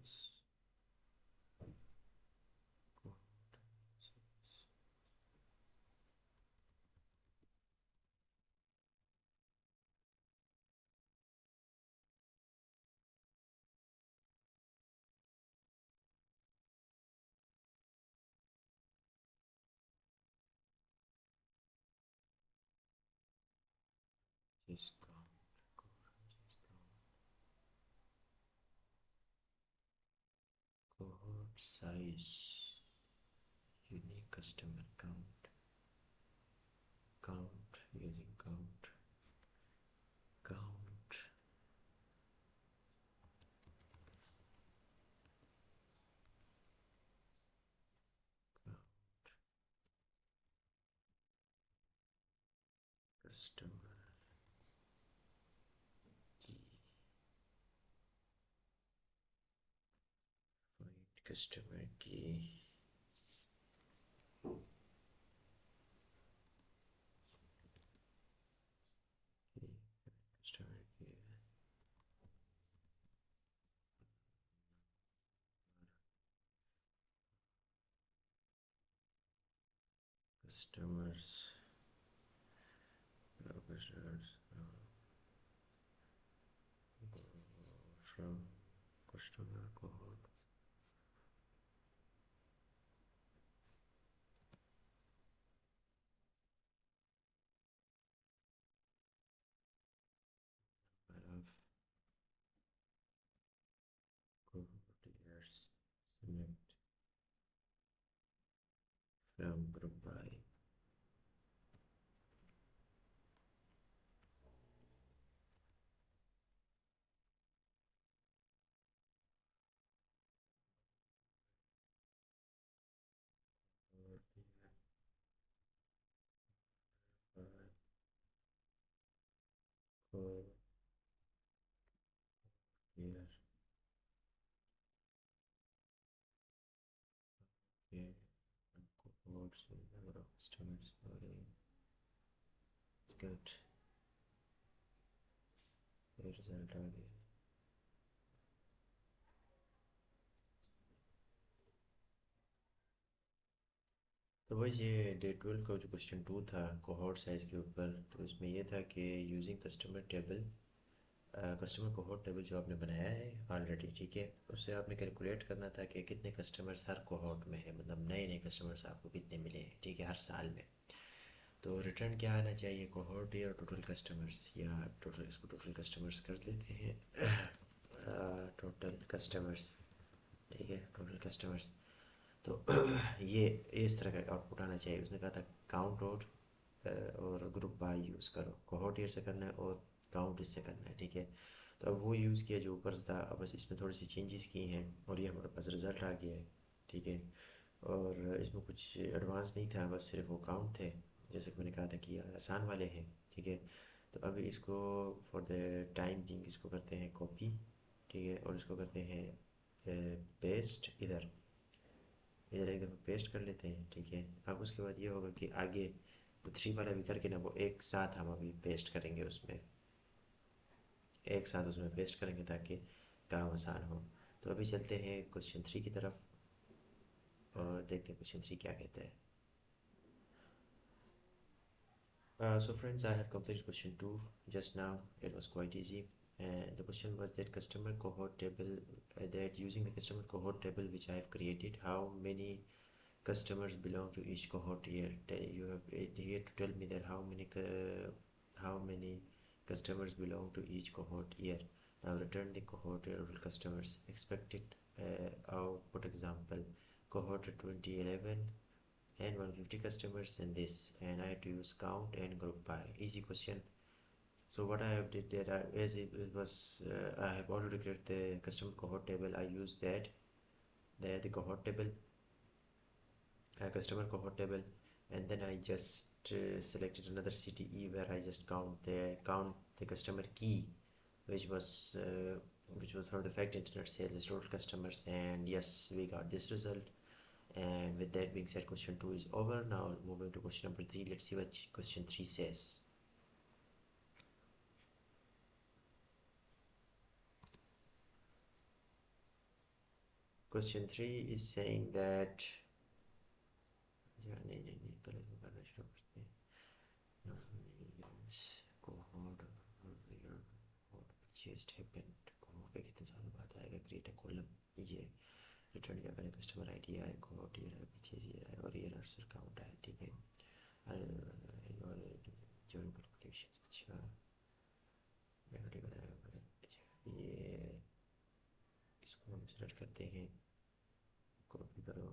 size, just count, cohort size, unique customer count, using count, customer key, find customer key, customer key, customers, visitors, from customer cohort, of cohort years, select from group by cohort year, okay, cohorts with number of customers, sorry, it's good, ये result आ गया. तो वही ये day 12 का जो question 2 था cohort size के ऊपर, तो इसमें ये था कि using customer table, customer cohort table जो आपने बनाया है ऑलरेडी, ठीक है, उससे आपने कैलकुलेट करना था कि कितने कस्टमर्स हर कोहॉर्ट में है, मतलब नए नए कस्टमर्स आपको कितने मिले हैं, ठीक है, हर साल में. तो रिटर्न क्या आना चाहिए, कोहॉर्ट या टोटल कस्टमर्स, या टोटल, इसको टोटल कस्टमर्स कर देते हैं, टोटल कस्टमर्स, ठीक है, टोटल कस्टमर्स. तो ये इस तरह का आउटपुट आना चाहिए. उसने कहा था काउंट और ग्रुप बाय यूज़ करो, कोहॉर्ट ईयर से करना है और काउंट इससे करना है, ठीक है. तो अब वो यूज़ किया जो ऊपर था, अब बस इसमें थोड़ी सी चेंजेस की हैं और ये हमारे पास रिज़ल्ट आ गया है, ठीक है. और इसमें कुछ एडवांस नहीं था, बस सिर्फ वो काउंट थे, जैसे कि मैंने कहा था कि ये आसान वाले हैं, ठीक है. तो अभी इसको फॉर द टाइम बिंग इसको करते हैं कॉपी, ठीक है, और इसको करते हैं पेस्ट इधर, एक दफ़ा पेस्ट कर लेते हैं, ठीक है. अब उसके बाद ये होगा कि आगे तो 3 वाला भी करके ना वो एक साथ हम अभी पेस्ट करेंगे उसमें, एक साथ उसमें पेस्ट करेंगे ताकि काम आसान हो. तो अभी चलते हैं क्वेश्चन 3 की तरफ और देखते हैं क्वेश्चन 3 क्या कहता है. So friends, I have completed question 2 just now. It was quite easy. And the question was that customer cohort table, that using the customer cohort table which I have created, how many customers belong to each cohort here. You have here to tell me that how many customers belong to each cohort here. Now return the cohort total customers expected, output example cohort 2011 and 150 customers in this, and I had to use count and group by. Easy question. So what I have did that as it was I have already created the customer cohort table. I used that the cohort table, customer cohort table, and then I just selected another CTE where I just count the customer key, which was from the fact internet sales total customers, and yes, we got this result. And with that being said, question 2 is over. Now moving to question number 3. Let's see what question 3 says. Question 3 is saying that नहीं नहीं नहीं पहले तो करना शुरू करते हैं cohort purchased happened cohort पे कितने सालों बाद आएगा create a column ये रिटर्न किया पहले कस्टमर आईडी आए cohort ईयर है परचेज ईयर है और ईयर अर्सर काउंट आए ठीक है और जॉइन कैलकुलेशंस अच्छा मेमोरी बनाया हुआ है अच्छा ये इसको हम सेलेक्ट करते हैं कॉपी करो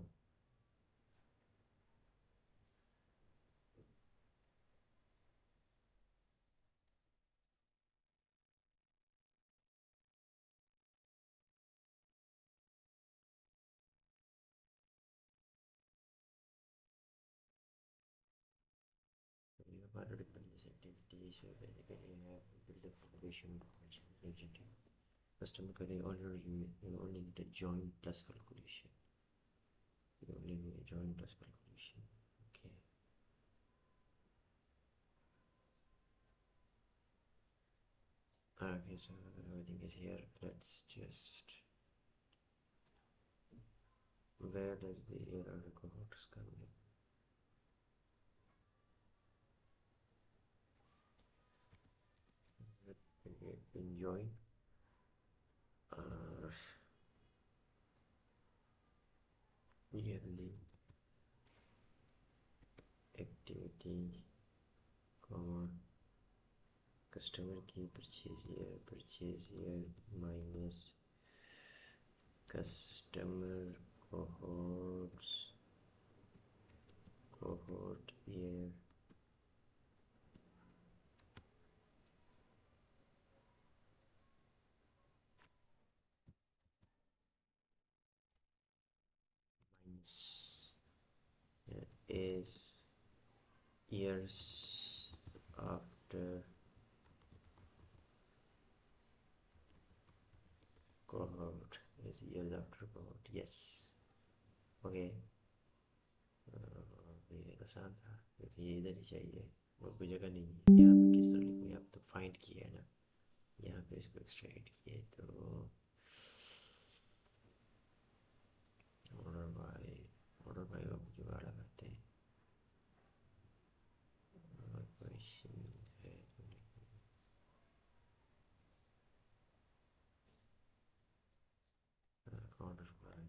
we have already built this activity so basically we have built the foundation activity customer query already you only need a join plus calculation you only need a join plus calculation okay okay so everything is here let's just where does the error cohorts come in join yearly activity comma customer की purchase year minus customer cohort year minus is years after cohort is years after cohort yes okay ये आसान था क्योंकि ये इधर ही चाहिए और कोई जगह नहीं है यहाँ पे किस तरह लिखूँ यहाँ पे तो फाइंड किया है ना यहाँ पे इसको एक्सट्रैक्ट किए तो ऑर्डर बाय का जुगाड़ लगाते हैं और प्राइसिंग है order by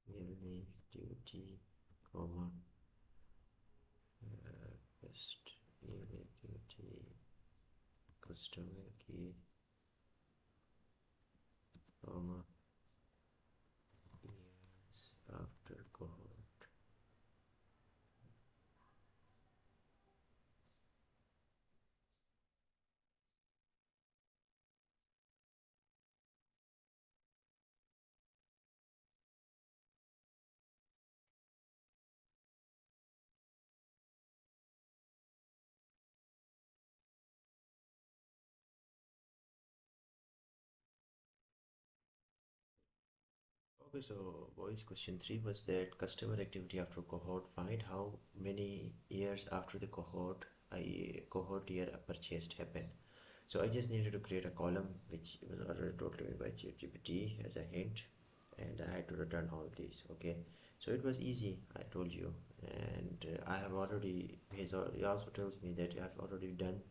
yearly activity comma first yearly activity customer की comma years after cohort okay so boys question 3 was that customer activity after cohort find how many years after the cohort year purchased happened so I just needed to create a column which was already told to me by ChatGPT as a hint and I had to return all these okay so it was easy I told you and I have already he also tells me that I have already done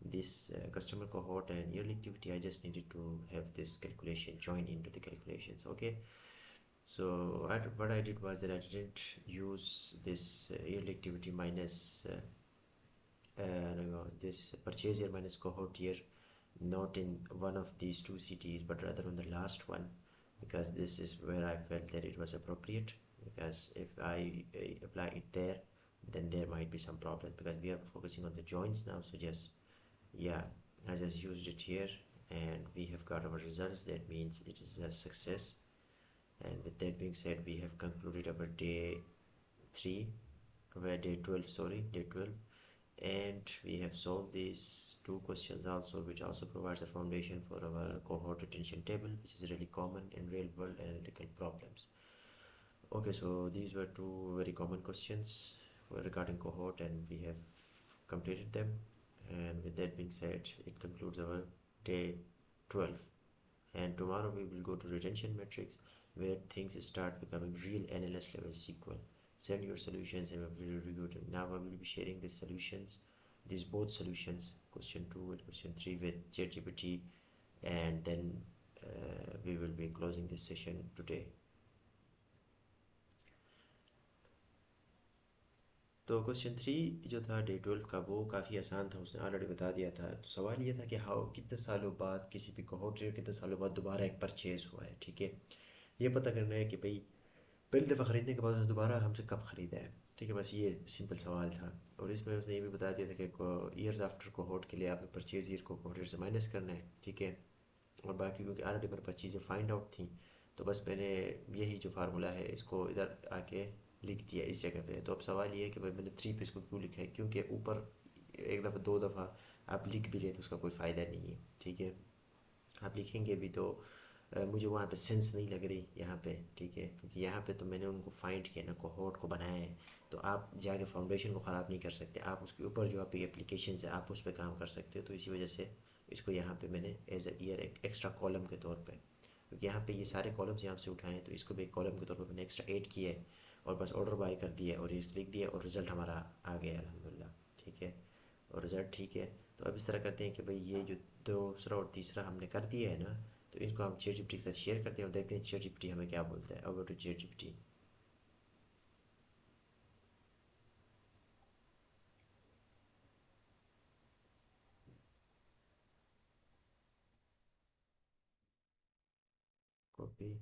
this customer cohort and yearly activity I just needed to have this calculation join into the calculations okay so what I did was that I didn't use this yearly activity minus this purchase year minus cohort year not in one of these two cities but rather on the last one because this is where I felt that it was appropriate because if I apply it there then there might be some problems because we are focusing on the joins now so just yeah I just used it here and we have got our results that means it is a success and with that being said we have concluded our day 3 where day 12 sorry day 12 and we have solved these two questions also which also provides a foundation for our cohort retention table which is really common in real world analytical problems okay so these were two very common questions regarding cohort and we have completed them and with that being said it concludes our day 12. And tomorrow we will go to retention metrics where things start becoming real analyst level SQL. Send your solutions and we will review them. Now I will be sharing these solutions, these both solutions, question 2 and question 3 with ChatGPT, and then we will be closing this session today. तो question 3 जो था day 12 का वो काफ़ी आसान था, उसने already बता दिया था। तो सवाल ये था कि हाउ कितने सालों बाद किसी भी कोहोर्ट या कितने सालों बाद दोबारा एक परचेज़ हुआ है, ठीक है। ये पता करना है कि भाई पहली दफ़ा ख़रीदने के बाद उसने दोबारा हमसे कब ख़रीदा है, ठीक है। बस ये सिंपल सवाल था। और इसमें उसने ये भी बता दिया था कि ईयर्स आफ्टर कोहोर्ट के लिए आपने परचेज़ ईयर को कोहोर्ट ईयर से माइनस करना है, ठीक है। और बाकी क्योंकि ऑलरेडी मेरे पास चीज़ें फाइंड आउट थी, तो बस मैंने यही जो फार्मूला है इसको इधर आके लिख दिया इस जगह पे। तो अब सवाल ये है कि भाई मैंने 3 पे इसको क्यों लिखा है, क्योंकि ऊपर एक दफ़ा 2 दफ़ा आप लिख भी लें तो उसका कोई फ़ायदा नहीं है, ठीक है। आप लिखेंगे भी तो मुझे वहाँ पे सेंस नहीं लग रही यहाँ पे, ठीक है। क्योंकि यहाँ पे तो मैंने उनको फाइंड किया ना, कोहोर्ट को बनाया है। तो आप जाके फाउंडेशन को ख़राब नहीं कर सकते, आप उसके ऊपर जो आपकी एप्लीकेशन है आप उस पर काम कर सकते हो। तो इसी वजह से इसको यहाँ पे मैंने एज ए ईयर एक एक्स्ट्रा कॉलम के तौर पे, क्योंकि यहाँ पे ये सारे कॉलम्स यहाँ से उठाए हैं तो इसको भी एक कॉलम के तौर पे मैंने एक्स्ट्रा ऐड किया है। और बस ऑर्डर बाय कर दिया और ये लिख दिया और रिज़ल्ट हमारा आ गया अल्हम्दुलिल्लाह, ठीक है। और रिज़ल्ट ठीक है। तो अब इस तरह करते हैं कि भाई ये जो दूसरा और तीसरा हमने कर दिया है ना, तो इनको हम चैट जीपीटी के साथ शेयर करते हैं और देखते हैं चैट जीपीटी हमें क्या बोलता है। अगर to ChatGPT copy.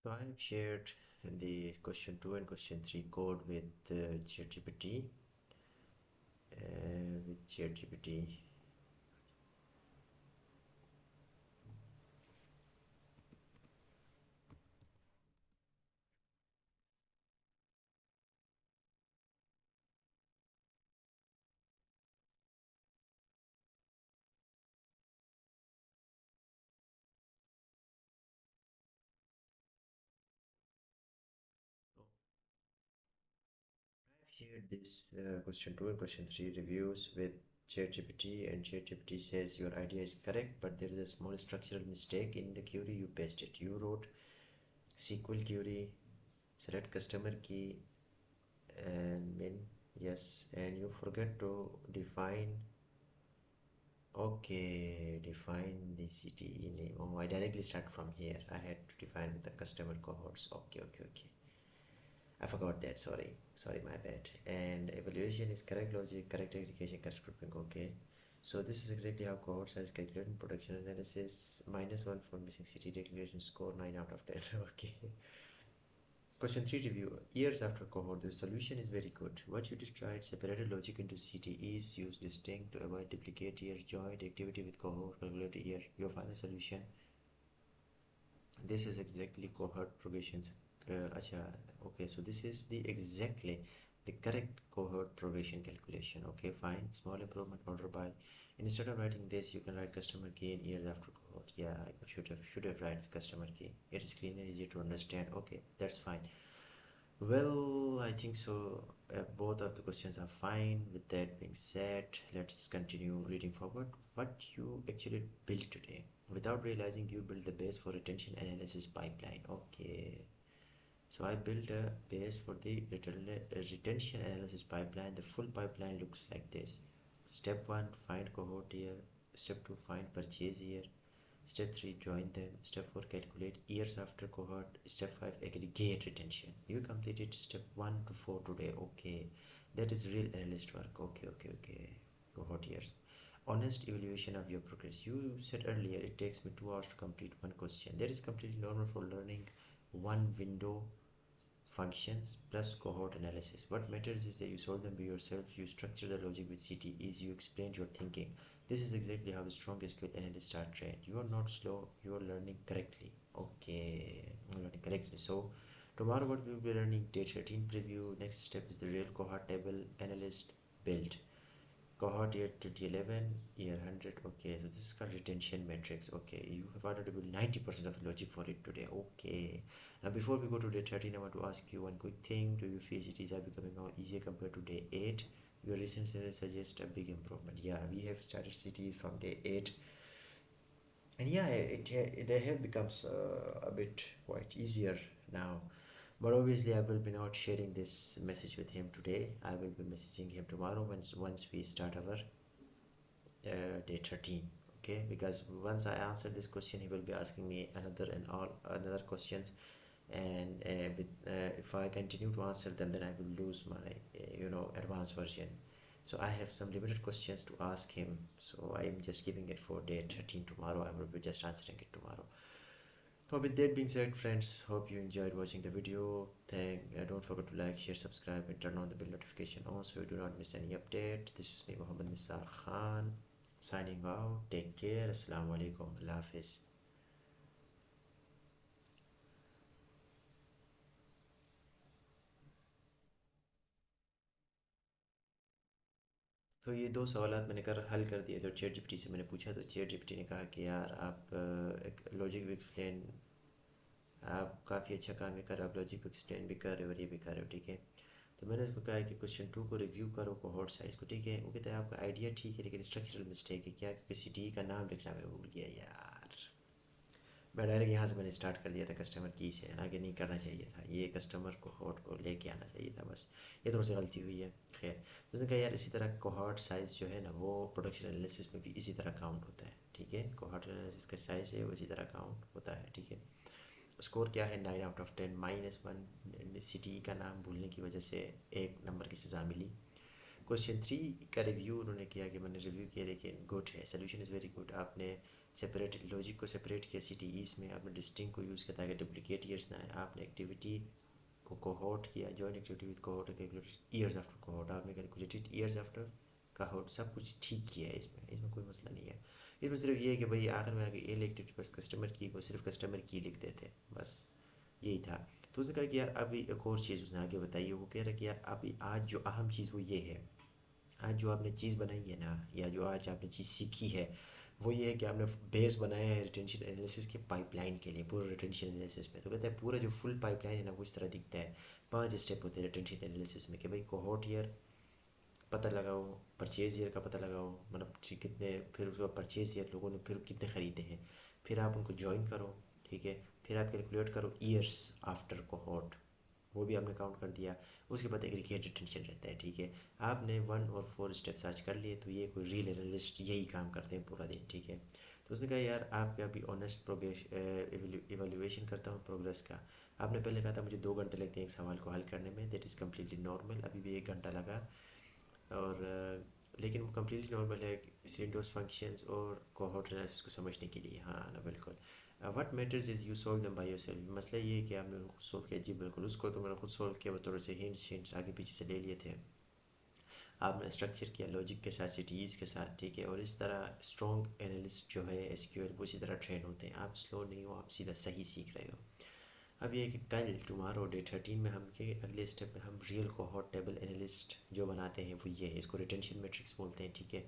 So I have shared the question 2 and question 3 code with ChatGPT. With ChatGPT, completed this question 2 and question 3 reviews with ChatGPT, and ChatGPT says your idea is correct, but there is a small structural mistake in the query you pasted. You wrote SQL query, select customer key and min, yes, and you forget to define. Okay, define the CTE name. Oh, I directly start from here. I had to define with the customer cohorts. Okay, okay, okay. I forgot that. Sorry, my bad. And evaluation is correct logic, correct aggregation, correct grouping. Okay. So this is exactly how cohort size calculated in production analysis. -1 for missing CT declaration, score 9 out of 10. Okay. Question 3 review. Years after cohort, the solution is very good. What you just tried, separated logic into CTEs, use distinct to avoid duplicate years, joint activity with cohort, calculate year. Your final solution. This is exactly cohort progressions. Acha, okay, so this is the exactly the correct cohort progression calculation. Okay, fine. Small improvement order by. Instead of writing this, you can write customer key in years after cohort. Yeah, I should have written customer key. It is clean and easy to understand. Okay, that's fine. Well, I think so. Both of the questions are fine. With that being said, let's continue reading forward. What you actually built today. Without realizing, you built the base for retention analysis pipeline. Okay. So I built a base for the retention analysis pipeline. The full pipeline looks like this. Step 1, find cohort year. Step 2, find purchase year. Step 3, join them. Step 4, calculate years after cohort. Step 5, aggregate retention. You completed step 1 to 4 today. Okay, that is real analyst work. Okay, okay, okay. Cohort years. Honest evaluation of your progress. You said earlier it takes me 2 hours to complete one question. That is completely normal for learning one window functions plus cohort analysis. What matters is that you solve them by yourself, you structure the logic with CTEs, you explained your thinking. This is exactly how the strong SQL analysts are trained. You are not slow, you are learning correctly. Okay, I'm learning correctly. So tomorrow what we will be learning, day 13 preview. Next step is the real cohort table analyst build. Cohort year 2011, year 100. Okay, so this is called retention metrics. Okay, you have already built 90% of the logic for it today. Okay, now before we go to day 13, I want to ask you one quick thing. Do you feel cities are becoming now easier compared to day 8? Your recent studies suggest a big improvement. Yeah, we have started cities from day 8, and yeah, they have become a bit quite easier now. But obviously I will be not sharing this message with him today. I will be messaging him tomorrow once we start our day 13. Okay, because once I answer this question, he will be asking me another questions, and if I continue to answer them, then I will lose my advanced version. So I have some limited questions to ask him, so I am just giving it for day 13 tomorrow. I will be just answering it tomorrow. So with that being said, friends, hope you enjoyed watching the video. Don't forget to like, share, subscribe, and turn on the bell notification on so you do not miss any update. This is me, Mohammed Nisar Khan, signing out. Take care. Assalamu alaikum. Allah Hafiz. तो ये दो सवालात मैंने हल कर दिए। तो chat GPT से मैंने पूछा, तो चैट जीपीटी ने कहा कि यार आप एक लॉजिक भी एक्सप्लेन, आप काफ़ी अच्छा काम कर रहे हो, आप लॉजिक को एक्सप्लेन भी कर रहे हो और ये भी कर रहे हो, ठीक है। तो मैंने उसको कहा है कि क्वेश्चन 2 को रिव्यू करो कोहॉर्ट साइज को, ठीक है। वो कहता है आपका आइडिया ठीक है लेकिन स्ट्रक्चरल मिस्टेक है। क्या? क्योंकि सिटी का नाम लिखना मैं भूल गया यार। मैं डायरेक्ट यहाँ से मैंने स्टार्ट कर दिया था कस्टमर की से, आगे नहीं करना चाहिए था। ये कस्टमर कोहॉर्ट को लेके आना चाहिए था, बस ये थोड़ी सी गलती हुई है। खैर, उसने कहा यार इसी तरह कोहॉर्ट साइज़ जो है ना वो प्रोडक्शन एनालिसिस में भी इसी तरह काउंट होता है, ठीक है। कोहॉर्ट एनालिसिस का साइज़ है वो इसी तरह काउंट होता है, ठीक है। स्कोर क्या है? 9 आउट ऑफ 10, -1 सिटी का नाम भूलने की वजह से 1 नंबर की सज़ा मिली। क्वेश्चन 3 का रिव्यू उन्होंने किया कि मैंने रिव्यू किया लेकिन गुड है, सोल्यूशन इज़ वेरी गुड। आपने सेपरेट लॉजिक को सेपरेट किया CTEs में, आपने डिस्टिंक्ट को यूज़ किया ताकि डुप्लीकेट ईयर्स ना आए। आपने एक्टिविटी को कोहॉर्ट किया, joint activity with cohort, calculated years after cohort, आपने कैलकुलेटेड ईयर्स आफ्टर कोहॉर्ट। सब कुछ ठीक किया है, इसमें कोई मसला नहीं है। इसमें सिर्फ ये है कि भाई आखिर में आगे ए एक्टिविटी बस कस्टमर की को सिर्फ कस्टमर की लिख देते, बस यही था। तो उसने कहा कि यार अभी एक और चीज़ उसने आगे बताई है। वो कह रहा है कि यार अभी आज जो अहम चीज़ वो ये है, आज जो आपने चीज़ बनाई है ना, या जो आज आपने चीज़ सीखी है, वो ये है कि आपने बेस बनाया है रिटेंशन एनालिसिस के पाइपलाइन के लिए, पूरे रिटेंशन एनालिसिस में। तो कहते हैं पूरा जो फुल पाइपलाइन है ना वो इस तरह दिखता है। 5 स्टेप होते हैं रिटेंशन एनालिसिस में कि भाई कोहोर्ट ईयर पता लगाओ, परचेज ईयर का पता लगाओ, मतलब कितने, फिर उसके बाद परचेज ईयर लोगों ने फिर कितने ख़रीदे हैं, फिर आप उनको ज्वाइन करो, ठीक है, फिर आप कैलकुलेट करो ईयर्स आफ्टर कोहोर्ट, वो भी आपने काउंट कर दिया। उसके बाद एग्रीगेट रिटेंशन रहता है, ठीक है। आपने 1 और 4 स्टेप्स आज कर लिए, तो ये कोई रियल एनालिस्ट यही काम करते हैं पूरा दिन, ठीक है। तो उसने कहा यार आपके अभी ऑनेस्ट प्रोग्रेस इवेल्युएशन करता हूँ प्रोग्रेस का। आपने पहले कहा था मुझे 2 घंटे लगते हैं एक सवाल को हल करने में, दैट इज़ कम्प्लीटली नॉर्मल, अभी भी 1 घंटा लगा। और लेकिन वो कम्प्लीटली नॉर्मल है सिंटोस फंक्शंस और कोहोर्ट एनालिसिस को समझने के लिए। हाँ ना, बिल्कुल। What matters is you solve them by yourself. मसला ये है कि आपने उनको खुद सॉल्व किया। जी बिल्कुल, उसको तो मैंने खुद सॉल्व किया, थोड़े से हिंट्स हिंट्स आगे पीछे से ले लिए थे। आपने स्ट्रक्चर किया लॉजिक के साथ, सिटीज़ के साथ, ठीक है। और इस तरह स्ट्रॉन्ग एनालिस्ट जो है एसक्यूएल वो इसी तरह ट्रेन होते हैं। आप स्लो नहीं हो, आप सीधा सही सीख रहे हो। अब ये है कि कल टुमारो डे 13 में हम के अगले स्टेप में हम रियल कोहॉर्ट टेबल एनालिस्ट जो बनाते हैं वो ये है, इसको रिटेंशन मैट्रिक्स बोलते हैं, ठीक है।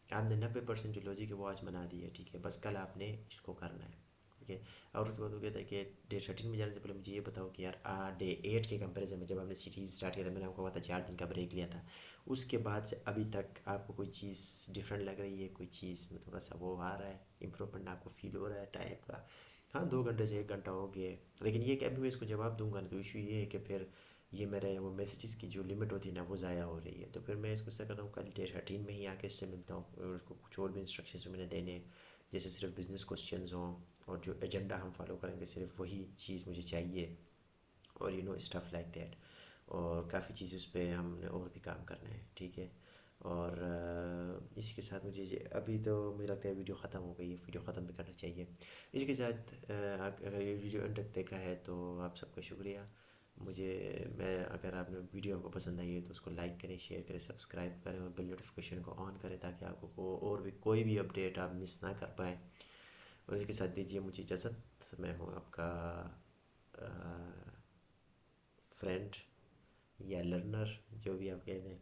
आपने 90% जो लॉजिक है वो आज बना दी है, ठीक है। बस कल आपने इसको करना है, ठीक है। और उसके बाद वो कहता है कि डे 13 में जाने से पहले मुझे ये बताओ कि यार डे 8 के कंपैरिजन में, जब आपने सीरीज स्टार्ट किया था मैंने आपको पता 4 दिन का ब्रेक लिया था, उसके बाद से अभी तक आपको कोई चीज़ डिफरेंट लग रही है, कोई चीज़ में थोड़ा सा वो आ रहा है, इम्प्रूवमेंट आपको फील हो रहा है टाइप का। हाँ, 2 घंटे से 1 घंटा हो गया, लेकिन ये कि अभी मैं इसको जवाब दूंगा ना, तो इशू ये है कि फिर ये मेरे वो मैसेजेस की जो लिमिट होती है ना वो ज़ाया हो रही है। तो फिर मैं इसको ऐसा करता हूँ कल डे 13 में ही आके इससे मिलता हूँ, और उसको कुछ और भी इंस्ट्रक्शंस मैंने देने हैं, जैसे सिर्फ बिजनेस क्वेश्चंस हों, और जो एजेंडा हम फॉलो करेंगे सिर्फ वही चीज़ मुझे चाहिए, और you know stuff like that. और काफ़ी चीज़ें उस पर हमने और भी काम करना है, ठीक है। और इसी के साथ मुझे अभी तो मुझे लगता है वीडियो ख़त्म हो गई है, वीडियो ख़त्म भी करना चाहिए। इसी के साथ अगर ये वीडियो एंड तक देखा है तो आप सबका शुक्रिया। मुझे मैं अगर आपने वीडियो आपको पसंद आई है तो उसको लाइक करें, शेयर करें, सब्सक्राइब करें और बेल नोटिफिकेशन को ऑन करें, ताकि आपको और भी कोई भी अपडेट आप मिस ना कर पाएँ। और इसके साथ दीजिए मुझे इजाज़त। मैं हूँ आपका फ्रेंड या लर्नर, जो भी आप कह दें।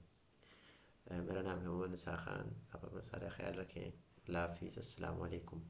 मेरा नाम है मोहम्मद निसार खान। आप अपना सारा ख्याल रखें। अल्लाह हाफिज़, अस्सलाम वालेकुम।